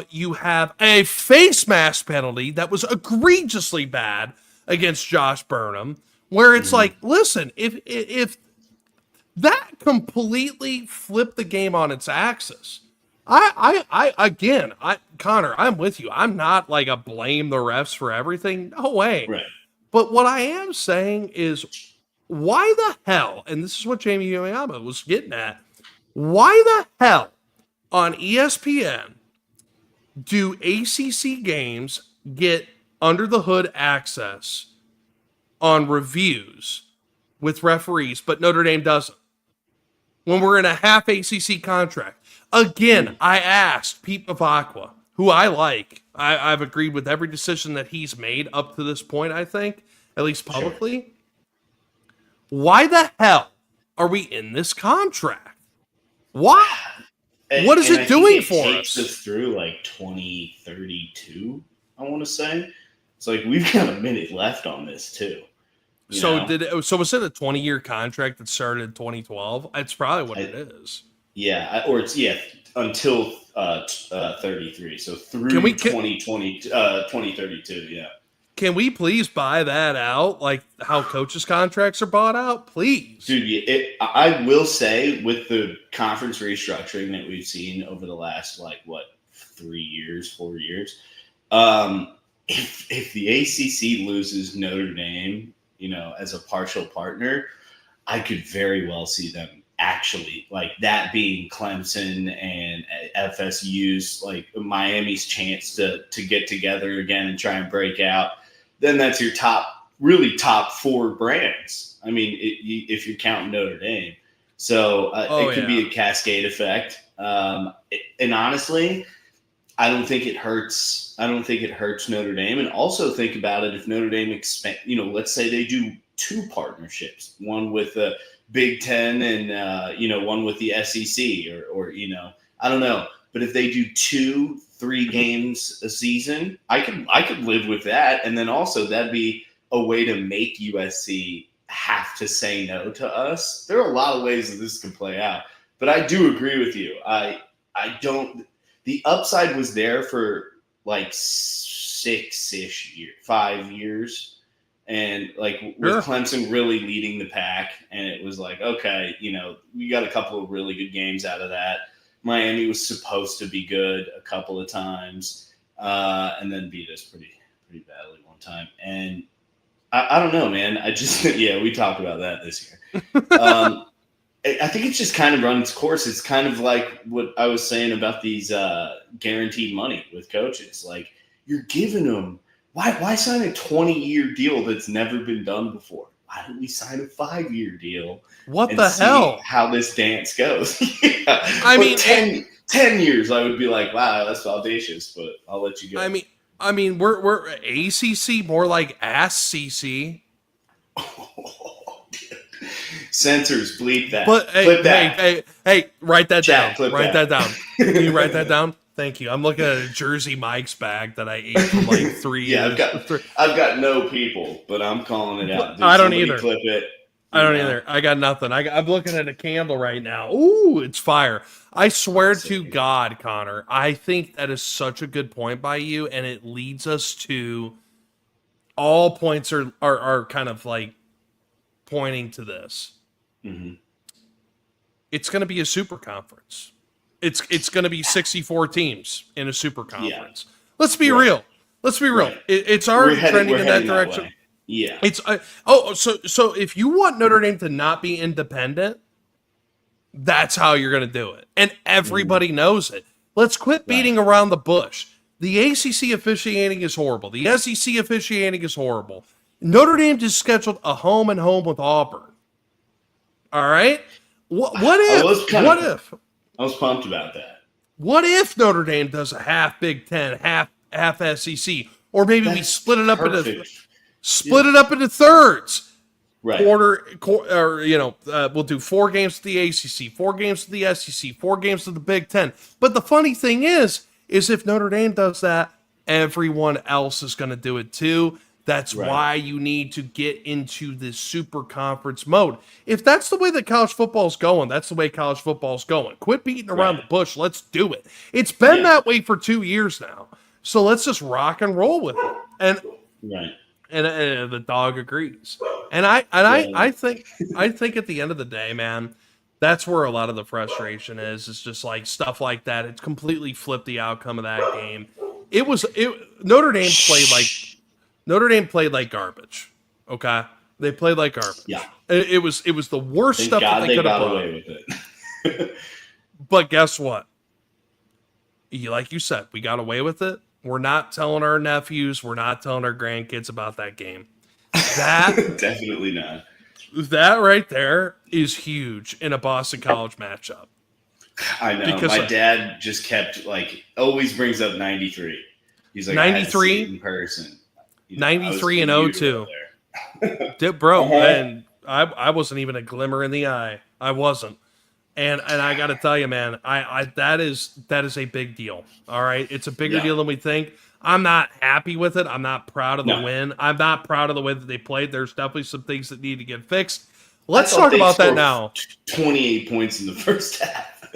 You have a face mask penalty that was egregiously bad against Josh Burnham, where it's like, listen, if that completely flipped the game on its axis. Connor, I'm with you. I'm not like a blame the refs for everything. No way. Right. But what I am saying is, why the hell, and this is what Jamie Umiyama was getting at, why the hell on ESPN do ACC games get under the hood access on reviews with referees, but Notre Dame doesn't? When we're in a half ACC contract. Again, I asked Pete Bavacqua, who I like. I've agreed with every decision that he's made up to this point, I think, at least publicly. Sure. Why the hell are we in this contract? Why? What is it doing for takes us? us through like 2032, I want to say. It's like we've got a minute left on this too. So was it a 20-year contract that started in 2012? It's probably what it is. Yeah, or it's until 33. So through 2032, yeah. Can we please buy that out, like how coaches' contracts are bought out? Please. Dude, I will say with the conference restructuring that we've seen over the last, 4 years, if the ACC loses Notre Dame, as a partial partner, I could very well see them actually, that being Clemson and FSU's, Miami's chance to get together again and try and break out. Then that's your really top 4 brands. I mean, if you're counting Notre Dame. So it could be a cascade effect. And honestly, I don't think it hurts. I don't think it hurts Notre Dame. And also think about it, if Notre Dame let's say they do 2 partnerships, one with the Big Ten and one with the SEC, or I don't know. But if they do 2-3 games a season, I could live with that. And then also that'd be a way to make USC have to say no to us. There are a lot of ways that this can play out. But I do agree with you. I don't. The upside was there for 6-ish years, 5 years. And with Clemson really leading the pack, and it was okay, we got a couple of really good games out of that. Miami was supposed to be good a couple of times, and then beat us pretty badly one time. And I don't know, man. I just we talked about that this year. I think it's just kind of run its course. It's kind of like what I was saying about these guaranteed money with coaches. You're giving them. Why sign a 20-year deal that's never been done before? Why don't we sign a 5-year deal? What the hell? How this dance goes? I mean, 10 years, I would be like, wow, that's audacious, but I'll let you go. I mean, we're ACC, more like ASCC. Censors, bleep that. But hey, write that down. Write that down. Can you write that down? Thank you. I'm looking at a Jersey Mike's bag that I ate from 3 years. I've got no people, but I'm calling it out. I don't either. Clip it. I don't either. I got nothing. I'm looking at a candle right now. Ooh, it's fire. I swear to God, Connor, I think that is such a good point by you, and it leads us to all points are kind of pointing to this. Mm-hmm. It's going to be a super conference. It's going to be 64 teams in a super conference. Yeah. Let's be real. Right. It's already trending in that direction. Yeah. It's so if you want Notre Dame to not be independent, that's how you're going to do it. And everybody knows it. Let's quit beating around the bush. The ACC officiating is horrible. The SEC officiating is horrible. Notre Dame just scheduled a home and home with Auburn. All right? What if? I was pumped about that. What if Notre Dame does a half Big Ten, half SEC, or maybe we split it up into thirds? Right. We'll do 4 games to the ACC, 4 games to the SEC, 4 games to the Big Ten. But the funny thing is if Notre Dame does that, everyone else is going to do it too. That's why you need to get into this super conference mode. If that's the way that college football is going, that's the way college football is going. Quit beating around the bush. Let's do it. It's been that way for 2 years now. So let's just rock and roll with it. And and the dog agrees. And I think at the end of the day, man, that's where a lot of the frustration is. It's just stuff like that. It's completely flipped the outcome of that game. Notre Dame played like garbage. Okay, they played like garbage. Yeah, it was the worst stuff that they could have brought. Away with it. But guess what? Like you said, we got away with it. We're not telling our nephews. We're not telling our grandkids about that game. That definitely not. That right there is huge in a Boston College matchup. I know. Because my dad just kept always brings up 93. He's like 93 in person. 93 and 02. Bro, and I wasn't even a glimmer in the eye. I wasn't. And I got to tell you, man, I that is a big deal. All right, it's a bigger Yeah. deal than we think. I'm not happy with it. I'm not proud of the No. win. I'm not proud of the way that they played. There's definitely some things that need to get fixed. I Let's thought talk they about that scored now. 28 points in the first half.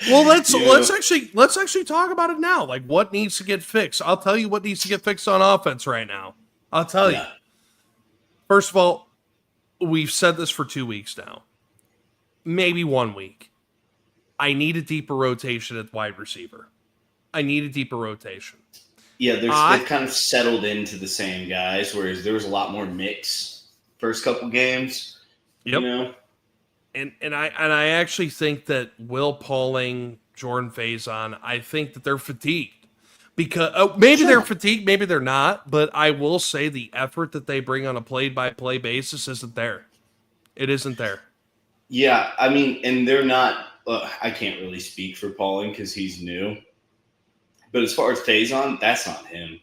Well, let's You know? let's actually talk about it now. Like what needs to get fixed. I'll tell you what needs to get fixed on offense right now. I'll tell you. Yeah. First of all, we've said this for 2 weeks now. Maybe 1 week. I need a deeper rotation at wide receiver. I need a deeper rotation. Yeah, they've kind of settled into the same guys, whereas there was a lot more mix first couple games. Yep. You know? And I actually think that Will Pauling, Jordan Faison, I think that they're fatigued. Because maybe they're fatigued, maybe they're not, but I will say the effort that they bring on a play-by-play basis isn't there. It isn't there. Yeah, I mean, and they're not. I can't really speak for Pauling because he's new. But as far as Faison, that's not him,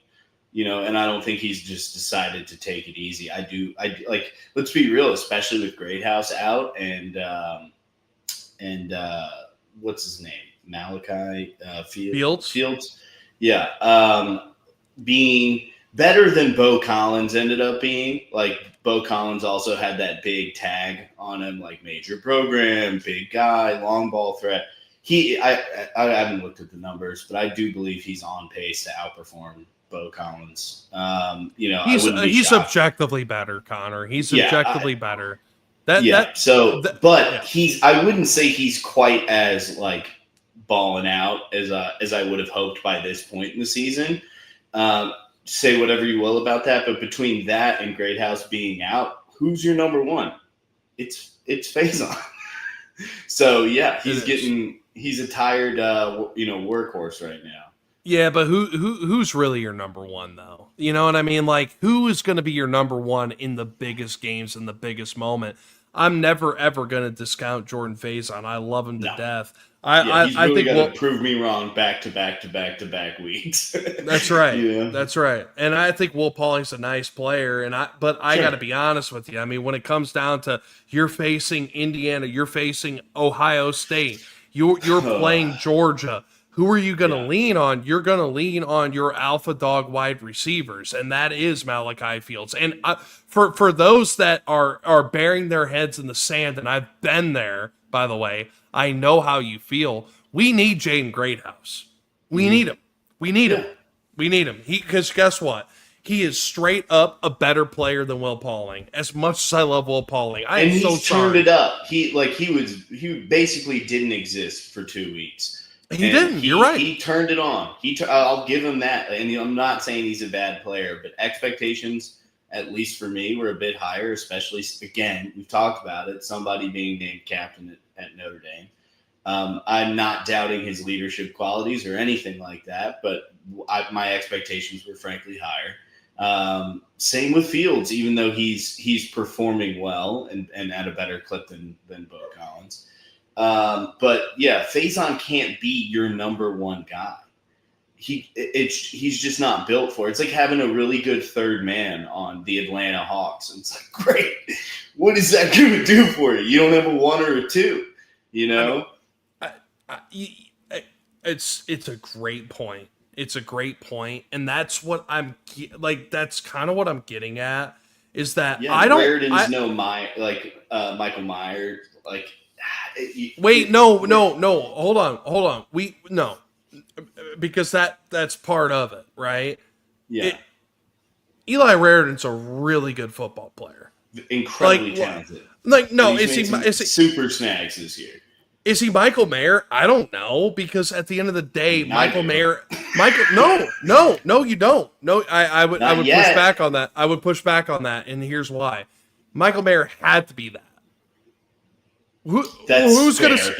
you know. And I don't think he's just decided to take it easy. I like. Let's be real, especially with Greathouse out and what's his name, Malachi Fields. Yeah, being better than Bo Collins ended up being. Like Bo Collins also had that big tag on him, like major program, big guy, long ball threat. I haven't looked at the numbers, but I do believe he's on pace to outperform Bo Collins. You know, he's objectively better, Connor. He's objectively better. But I wouldn't say he's quite as like balling out as I would have hoped by this point in the season. Say whatever you will about that, but between that and Greathouse being out, who's your number one? It's Faison. So yeah, he's a tired workhorse right now. Yeah, but who's really your number one though? You know what I mean? Like who is going to be your number one in the biggest games in the biggest moment? I'm never ever going to discount Jordan Faison. I love him to death. He's really got to prove me wrong back to back weeks. That's right. Yeah. That's right. And I think Will Pauling's a nice player. But I got to be honest with you. I mean, when it comes down to you're facing Indiana, you're facing Ohio State, you're playing Georgia. Who are you going to lean on? You're going to lean on your alpha dog wide receivers, and that is Malachi Fields. And for those that are burying their heads in the sand, and I've been there, by the way, I know how you feel. We need Jaden Greathouse. We need him. We need him. We need him. Because guess what? He is straight up a better player than Will Pauling. As much as I love Will Pauling, he's turned it up. He basically didn't exist for 2 weeks. He didn't. You're right. He turned it on. I'll give him that. And I'm not saying he's a bad player, but expectations, at least for me, were a bit higher. Especially again, we've talked about it. Somebody being named captain at Notre Dame. I'm not doubting his leadership qualities or anything like that, but my expectations were frankly higher. Same with Fields, even though he's performing well and at a better clip than Bo Collins. But yeah, Faison can't be your number one guy. He's just not built for it. It's like having a really good third man on the Atlanta Hawks. And it's like, great. What is that going to do for you? You don't have a one or a two, you know? It's a great point. It's a great point. And that's what I'm like, that's kind of what I'm getting at is that no Michael Myers. Like, wait, no. Hold on. Because that's part of it, right? Yeah. Eli Raridon's a really good football player. Incredibly talented. Like, no, is he super snags this year? Is he Michael Mayer? I don't know, because at the end of the day, no, you don't. No, I would push back on that. I would push back on that, and here's why. Michael Mayer had to be that. Who's going to?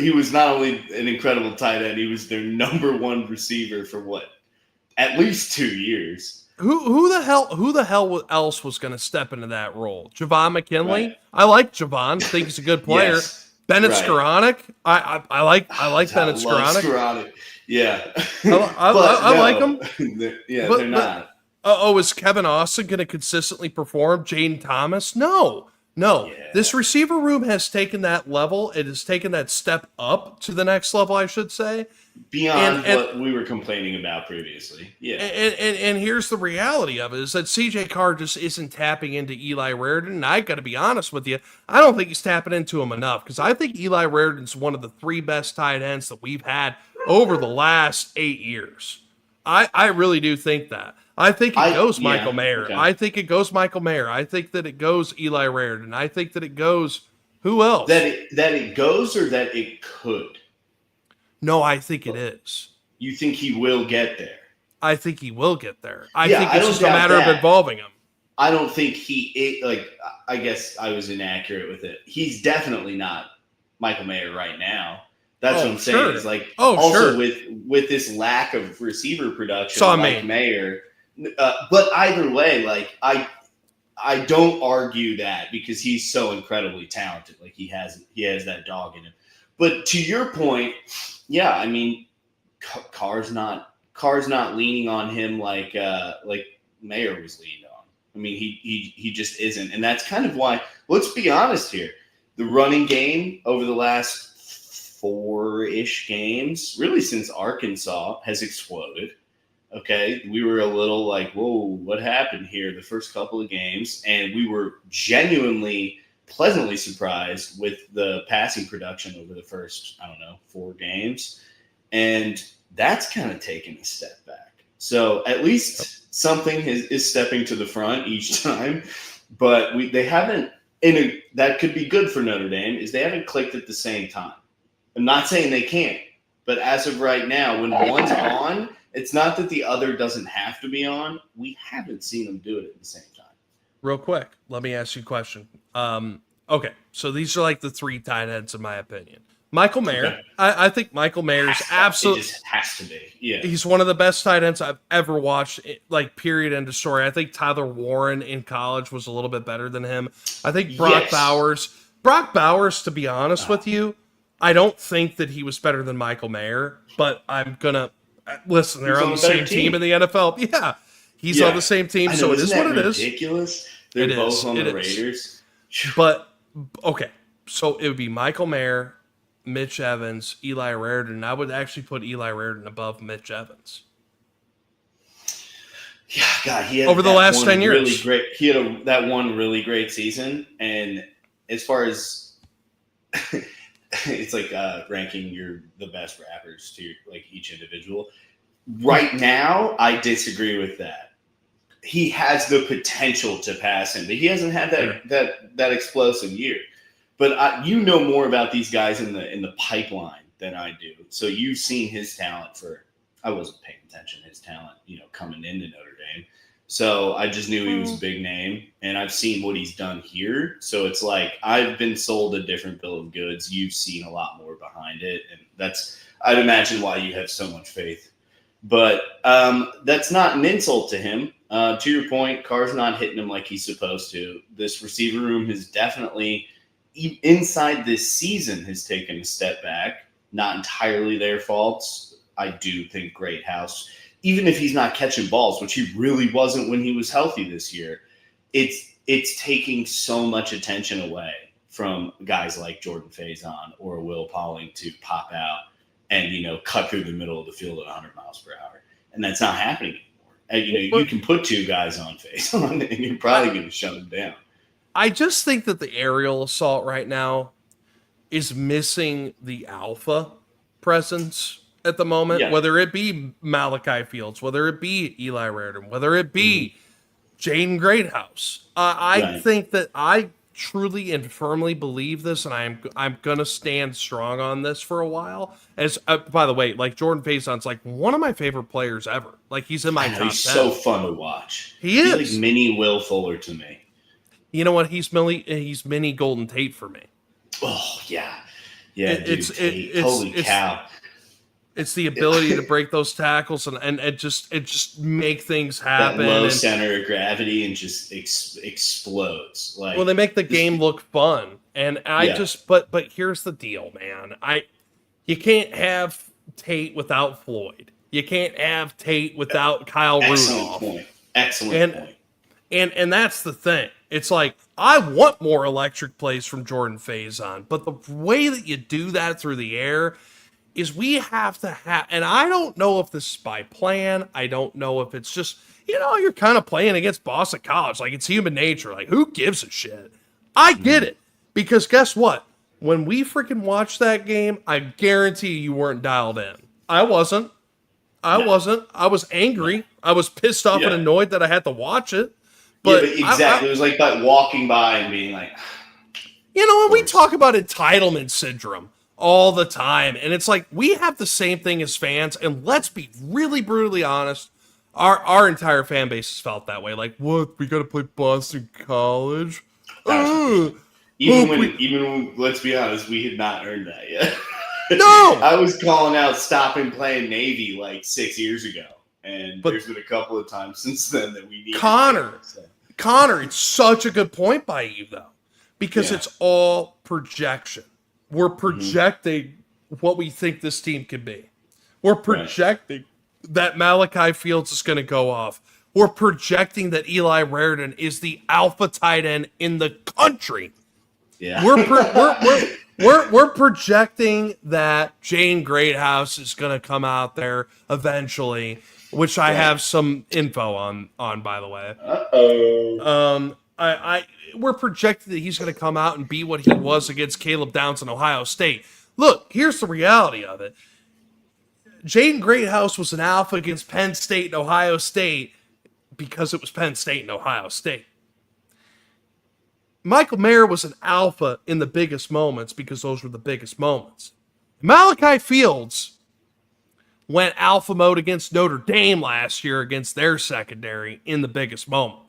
He was not only an incredible tight end, he was their number one receiver for at least 2 years. Who the hell else was going to step into that role? Javon McKinley. Right. I like Javon. Think he's a good player. Yes. Bennett Skoranek. I like Bennett Skoranek. Yeah, I like him. They're not. Is Kevin Austin going to consistently perform? Jaden Thomas? No. No, Yeah. this receiver room has taken that level. It has taken that step up to the next level, I should say. Beyond what we were complaining about previously. Yeah. And here's the reality of it is that CJ Carr just isn't tapping into Eli Raridon. And I got to be honest with you, I don't think he's tapping into him enough because I think Eli Raridon's one of the 3 best tight ends that we've had over the last 8 years. I really do think that. I think it goes Michael Mayer. Okay. I think it goes Michael Mayer. I think that it goes Eli Raridon. I think that it goes who else? That it goes or that it could? No, I think it is. You think he will get there? I think he will get there. I think it's just a matter of involving him. I don't think I guess I was inaccurate with it. He's definitely not Michael Mayer right now. That's what I'm saying. Sure. It's like sure. with this lack of receiver production, So, Mayer. But either way, like I don't argue that because he's so incredibly talented. Like he has that dog in him. But to your point, yeah, I mean, Carr's not leaning on him like Mayer was leaned on. I mean, he just isn't, and that's kind of why. Let's be honest here: the running game over the last 4-ish games, really since Arkansas, has exploded. Okay, we were a little like, whoa, what happened here the first couple of games, and we were genuinely pleasantly surprised with the passing production over the first, 4 games. And that's kind of taken a step back. So at least something is stepping to the front each time. But they haven't, that could be good for Notre Dame, is they haven't clicked at the same time. I'm not saying they can't. But as of right now, when one's on, it's not that the other doesn't have to be on. We haven't seen them do it at the same time. Real quick, let me ask you a question. Okay, so these are like the 3 tight ends in my opinion. Michael Mayer, okay. I think Michael Mayer's absolutely, it just has to be. Yeah, he's one of the best tight ends I've ever watched. Like period, end of story. I think Tyler Warren in college was a little bit better than him. I think Brock Bowers, to be honest with you, I don't think that he was better than Michael Mayer. But I'm gonna listen. They're on the same team in the NFL. Yeah, he's on the same team, so it is what it is. Ridiculous. They're both on the Raiders. But okay, so it would be Michael Mayer, Mitch Evans, Eli Raridon. I would actually put Eli Raridon above Mitch Evans. Yeah, God, he had over the last 10 years. Really great. He had that one really great season, and as far as it's like ranking the best rappers to like each individual. Right now, I disagree with that. He has the potential to pass him, but he hasn't had that explosive year. But you know more about these guys in the pipeline than I do. So you've seen his talent I wasn't paying attention to his talent, coming into Notre Dame. So I just knew he was a big name, and I've seen what he's done here. So it's like I've been sold a different bill of goods. You've seen a lot more behind it, and I'd imagine why you have so much faith. But that's not an insult to him. To your point, Carr's not hitting him like he's supposed to. This receiver room has definitely, inside this season, has taken a step back. Not entirely their faults. I do think Greathouse, even if he's not catching balls, which he really wasn't when he was healthy this year, it's taking so much attention away from guys like Jordan Faison or Will Pauling to pop out and, cut through the middle of the field at 100 miles per hour. And that's not happening anymore. And, you can put 2 guys on Faison and you're probably going to shut them down. I just think that the aerial assault right now is missing the alpha presence at the moment, whether it be Malachi Fields, whether it be Eli Raridon, whether it be Jaden Greathouse. I think that I truly and firmly believe this, and I'm gonna stand strong on this for a while. As by the way, like Jordan Faison's like one of my favorite players ever. Like he's in my top 10. He's so fun to watch. He's like mini Will Fuller to me. You know what? He's mini Golden Tate for me. Oh yeah, holy cow! It's the ability to break those tackles and just make things happen. That low center of gravity and just explodes. Well, they make the game look fun, and but here's the deal, man. You can't have Tate without Floyd. You can't have Tate without Kyle Rudolph. Excellent point. And that's the thing. It's like, I want more electric plays from Jordan Faison, but the way that you do that through the air is we have to have, and I don't know if this is by plan. I don't know if it's just, you're kind of playing against Boston College. Like, it's human nature. Like, who gives a shit? I get it. Because guess what? When we freaking watched that game, I guarantee you weren't dialed in. I wasn't. I was angry. I was pissed off and annoyed that I had to watch it. But exactly. It was like that walking by and being like, when we talk about entitlement syndrome all the time, and it's like we have the same thing as fans, and let's be really brutally honest, our entire fan base has felt that way. Like, what? We got to play Boston College? Even when, let's be honest, we had not earned that yet. No! I was calling out stopping playing Navy like 6 years ago. And there's been a couple of times since then that we need Connor, it's such a good point by you, though. Because it's all projection. We're projecting what we think this team could be. We're projecting that Malachi Fields is going to go off. We're projecting that Eli Raridan is the alpha tight end in the country. Yeah. We're projecting that Jane Greathouse is going to come out there eventually, which I have some info on by the way. We're projecting that he's going to come out and be what he was against Caleb Downs in Ohio State. Look, here's the reality of it. Jaden Greathouse was an alpha against Penn State and Ohio State because it was Penn State and Ohio State. Michael Mayer was an alpha in the biggest moments because those were the biggest moments. Malachi Fields went alpha mode against Notre Dame last year against their secondary in the biggest moment.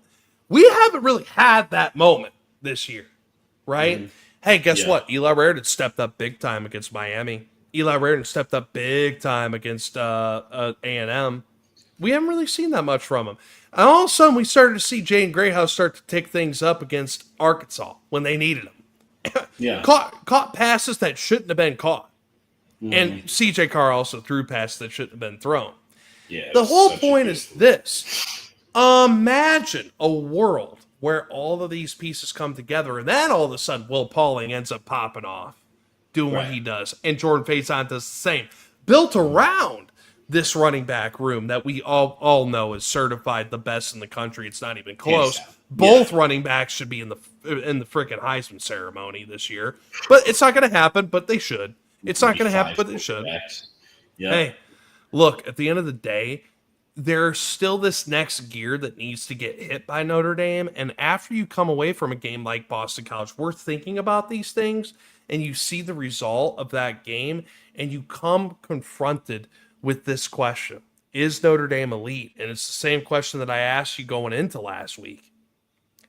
We haven't really had that moment this year, right? Mm-hmm. Hey, guess what? Eli Raridan stepped up big time against Miami. Eli Raridan stepped up big time against A&M. We haven't really seen that much from him. And all of a sudden, we started to see Jane Greathouse start to take things up against Arkansas when they needed him. Caught passes that shouldn't have been caught. Mm-hmm. And CJ Carr also threw passes that shouldn't have been thrown. The whole point is this. Imagine a world where all of these pieces come together, and then all of a sudden Will Pauling ends up popping off, doing what he does, and Jordan Faison does the same. Built around this running back room that we all know is certified the best in the country. It's not even close. Both running backs should be in the freaking Heisman ceremony this year, but it's not going to happen. But they should. It's not going to happen, but they should. Hey, look. At the end of the day, there's still this next gear that needs to get hit by Notre Dame, and after you come away from a game like Boston College, we're thinking about these things, and you see the result of that game, and you come confronted with this question: is Notre Dame elite? And it's the same question that I asked you going into last week.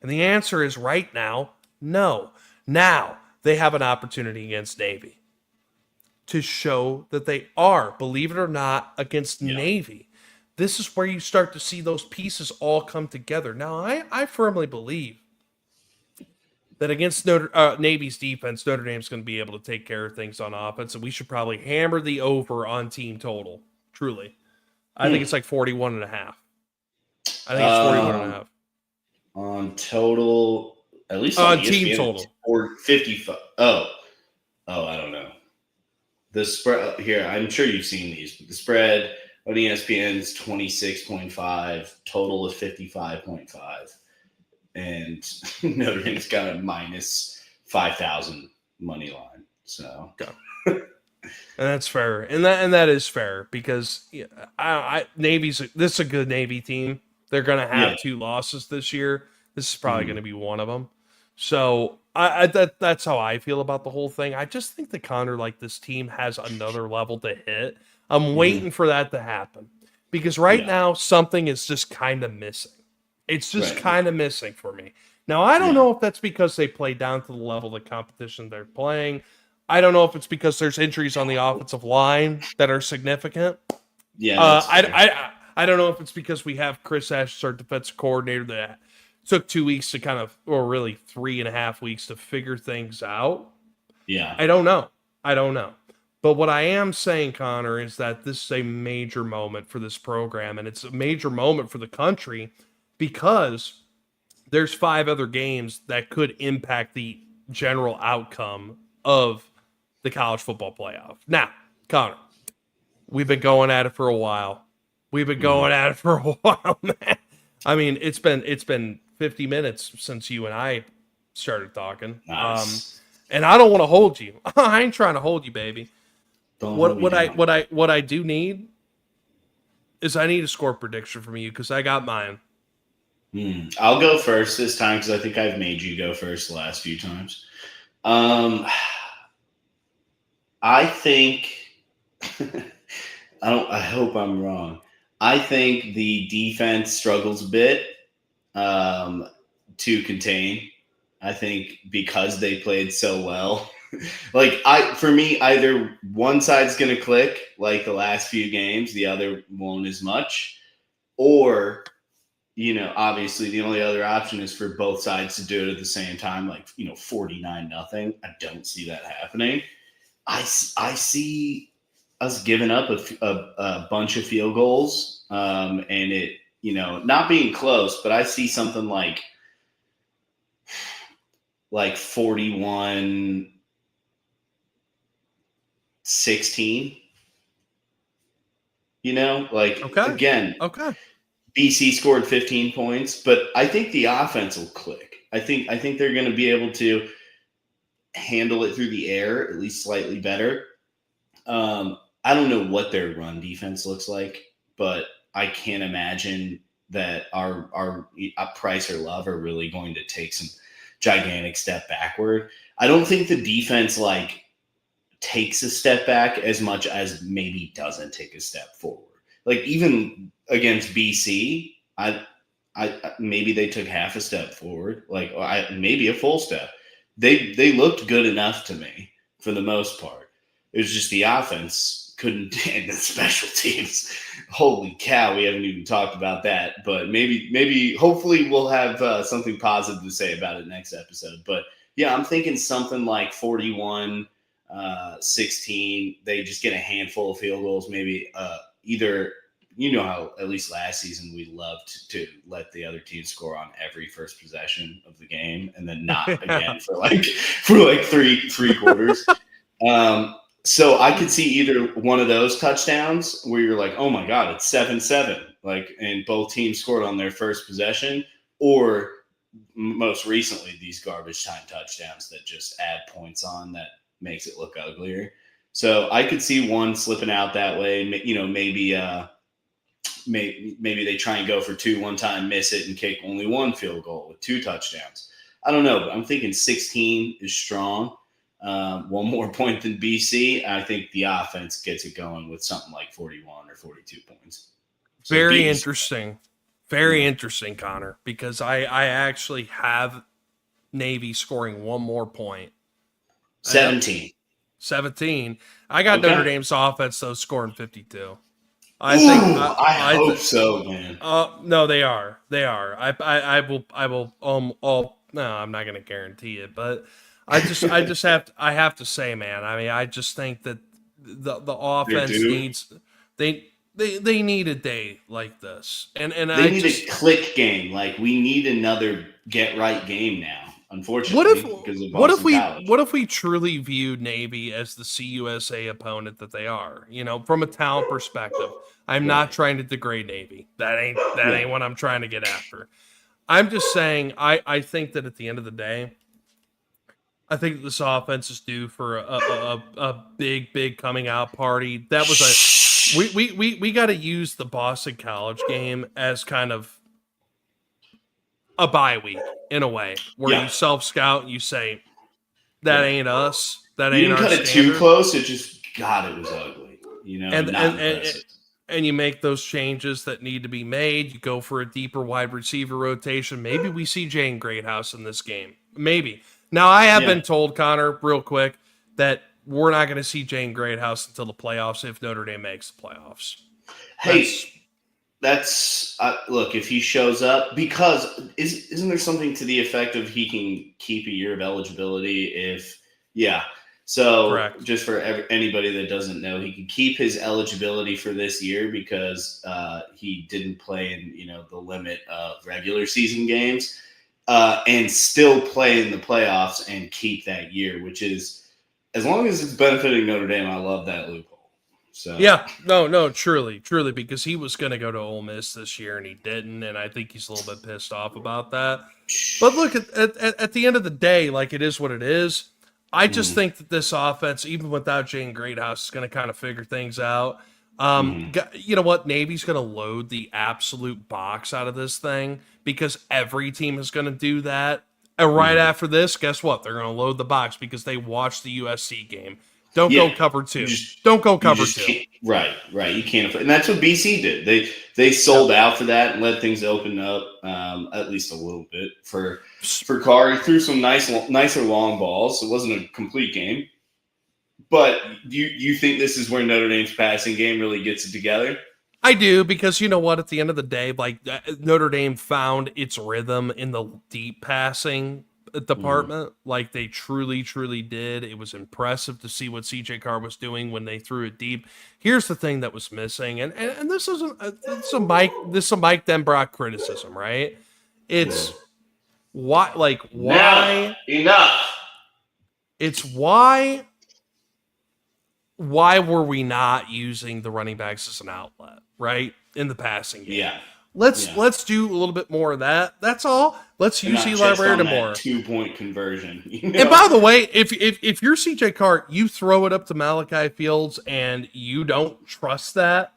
And the answer is right now, no. Now they have an opportunity against Navy to show that they are, believe it or not, against Navy. This is where you start to see those pieces all come together. Now, I firmly believe that against Navy's defense, Notre Dame's going to be able to take care of things on offense, and we should probably hammer the over on team total. Truly. I think it's like 41 and a half. I think it's 41 and a half. On total, at least on team total. Or 55. Oh, I don't know. The spread here, I'm sure you've seen these. The spread on ESPN is 26.5, total is 55.5. And Notre Dame's got a minus 5,000 money line. So and that's fair. And that is fair because this is a good Navy team. They're going to have 2 losses this year. This is probably going to be one of them. So that's how I feel about the whole thing. I just think that Connor, like, this team has another level to hit. I'm waiting for that to happen because right now something is just kind of missing. It's just kind of missing for me. Now, I don't know if that's because they play down to the level of the competition they're playing. I don't know if it's because there's injuries on the offensive line that are significant. I don't know if it's because we have Chris Ash, our defensive coordinator, that took 2 weeks to kind of, or really 3.5 weeks to figure things out. I don't know. But what I am saying, Connor, is that this is a major moment for this program, and it's a major moment for the country because there's 5 other games that could impact the general outcome of the college football playoff. Now, Connor, we've been going at it for a while. We've been going at it for a while, man. I mean, it's been 50 minutes since you and I started talking. Nice. And I don't want to hold you. I ain't trying to hold you, baby. Don't hold me down. What I do need is I need a score prediction from you because I got mine. I'll go first this time because I think I've made you go first the last few times. I think I hope I'm wrong. I think the defense struggles a bit to contain. I think because they played so well. For me, either one side's going to click like the last few games, the other won't as much. Or, obviously the only other option is for both sides to do it at the same time, 49-0. I don't see that happening. I see us giving up a bunch of field goals and it, not being close, but I see something like 41-16. Again, okay. BC scored 15 points, but I think the offense will click. I think they're going to be able to handle it through the air at least slightly better. I don't know what their run defense looks like, but I can't imagine that our Price or Love are really going to take some gigantic step backward. I don't think the defense takes a step back as much as maybe doesn't take a step forward. Even against BC, I maybe they took half a step forward, maybe a full step. They looked good enough to me for the most part. It was just the offense couldn't, and the special teams. Holy cow, we haven't even talked about that. But maybe hopefully we'll have something positive to say about it next episode. But yeah, I'm thinking something like 41-16. They just get a handful of field goals, maybe either. How at least last season we loved to let the other team score on every first possession of the game and then not again for three quarters. So I could see either one of those touchdowns where you're like, oh my God, it's 7-7, and both teams scored on their first possession, or most recently these garbage time touchdowns that just add points on that makes it look uglier. So I could see one slipping out that way. Maybe they try and go for 2 one time, miss it, and kick only one field goal with 2 touchdowns. I don't know, but I'm thinking 16 is strong. One more point than BC. I think the offense gets it going with something like 41 or 42 points. So very interesting. Very interesting, Connor, because I actually have Navy scoring one more point. 17. 17. I got Notre Dame's offense, though, scoring 52. I hope so, man. No, they are. They are. I will. No, I'm not going to guarantee it, but I have to say, man. I mean, I just think that the offense needs they need a day like this, and they need a click game. We need another get right game now. Unfortunately, what if we truly view Navy as the CUSA opponent that they are? From a talent perspective, I'm not trying to degrade Navy. That ain't what I'm trying to get after. I'm just saying I think that at the end of the day, I think this offense is due for a big coming out party. That was we got to use the Boston College game as kind of a bye week in a way where you self-scout and you say that ain't us, that ain't our standard. You didn't cut it too close. It just it was ugly. And you make those changes that need to be made. You go for a deeper wide receiver rotation. Maybe we see Jane Greathouse in this game. Maybe. Now I have been told, Connor, real quick, that we're not going to see Jane Greathouse until the playoffs if Notre Dame makes the playoffs. That's look, if he shows up, because isn't there something to the effect of he can keep a year of eligibility so correct. Just for anybody that doesn't know, he can keep his eligibility for this year because he didn't play in the limit of regular season games. and still play in the playoffs and keep that year, which is, as long as it's benefiting Notre Dame, I love that loophole. So Yeah, no, truly, because he was going to go to Ole Miss this year and he didn't, and I think he's a little bit pissed off about that. But look, at the end of the day, like, it is what it is. I just think that this offense, even without Jane Greathouse, is going to kind of figure things out. You know what? Navy's going to load the absolute box out of this thing because every team is going to do that. And right after this, guess what? They're going to load the box because they watched the USC game. Don't go cover two. Don't go cover two. Right. You can't afford, and that's what BC did. They sold out for that and let things open up, at least a little bit for Carr. He threw some nicer long balls. It wasn't a complete game, but you think this is where Notre Dame's passing game really gets it together? I do, because you know what? At the end of the day, like, Notre Dame found its rhythm in the deep passing department. Like, they truly did. It was impressive to see what CJ Carr was doing when they threw it deep. Here's the thing that was missing, and this isn't some Mike Denbrock criticism, right? It's why enough. It's why were we not using the running backs as an outlet, right, in the passing game? Yeah. Let's do a little bit more of that. That's all. Let's use Eli Raridon more. 2-point conversion. And by the way, if you're CJ Carr, you throw it up to Malachi Fields and you don't trust that,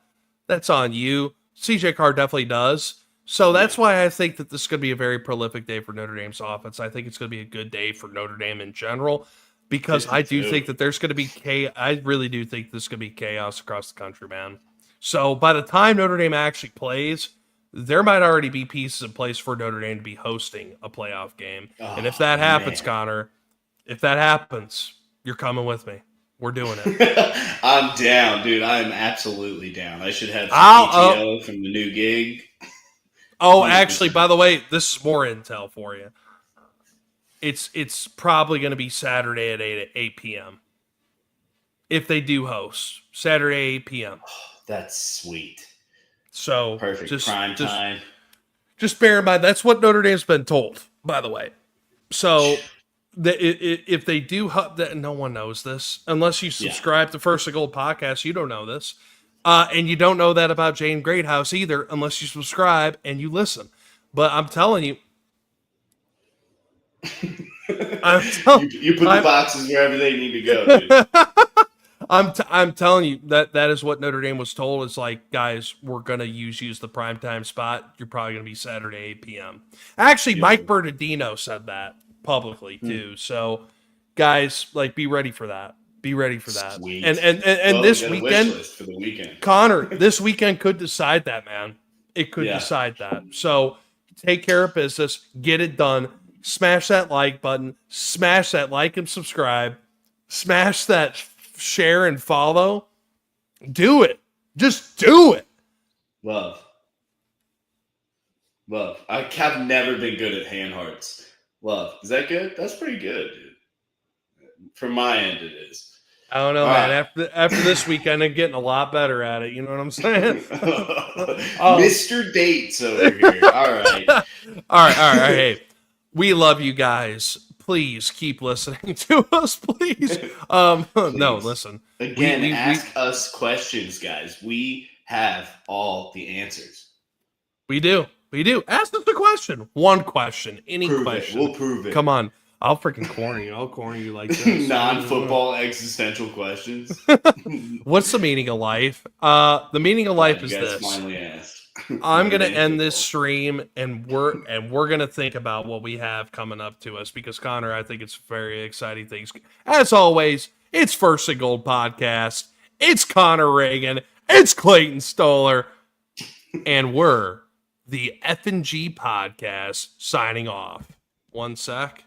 that's on you. CJ Carr definitely does. So that's why I think that this is going to be a very prolific day for Notre Dame's offense. I think it's going to be a good day for Notre Dame in general, because I do think that there's going to be I really do think this is going to be chaos across the country, man. So by the time Notre Dame actually plays, there might already be pieces in place for Notre Dame to be hosting a playoff game. And if that happens, Connor, if that happens, you're coming with me. We're doing it. I'm down, dude. I'm absolutely down. I should have some PTO from the new gig. Oh, 100%. Actually, by the way, this is more intel for you. It's probably going to be Saturday at 8 p.m. If they do host. Saturday, 8 p.m. Oh, that's sweet. So perfect prime time. Just bear in mind, that's what Notre Dame's been told, by the way. So if they do, that no one knows this unless you subscribe to First and Gold podcast. You don't know this, and you don't know that about Jane Greathouse either, unless you subscribe and you listen. But I'm telling you, you put the boxes wherever they need to go, dude. I'm telling you that is what Notre Dame was told. It's like, guys, we're going to use the primetime spot. You're probably going to be Saturday, 8 p.m. Actually, Mike Bernardino said that publicly too. So, guys, like, be ready for that. Be ready for that. Sweet. And this weekend, for the weekend, Connor, this weekend could decide that, man. It could decide that. So, take care of business. Get it done. Smash that like button. Smash that like and subscribe. Smash that share and follow. Do it. Just do it. Love. I have never been good at hand hearts. Love. Is that good? That's pretty good, dude. From my end, it is. I don't know, man. After this weekend, I'm getting a lot better at it. You know what I'm saying? Mr. Dates over here. All right. All right. Hey, we love you guys. Please keep listening to us, please. Please. No, listen. Again, ask us questions, guys. We have all the answers. We do. Ask us a question. One question. Any question. We'll prove it. Come on. I'll freaking corner you. I'll corner you like this. Non-football existential questions. What's the meaning of life? The meaning of life is this. Finally asked. I'm gonna end this stream, and we're gonna think about what we have coming up to us, because Connor, I think it's very exciting things. As always, it's First and Gold podcast. It's Connor Reagan. It's Clayton Stoller, and we're the F&G podcast signing off. One sec.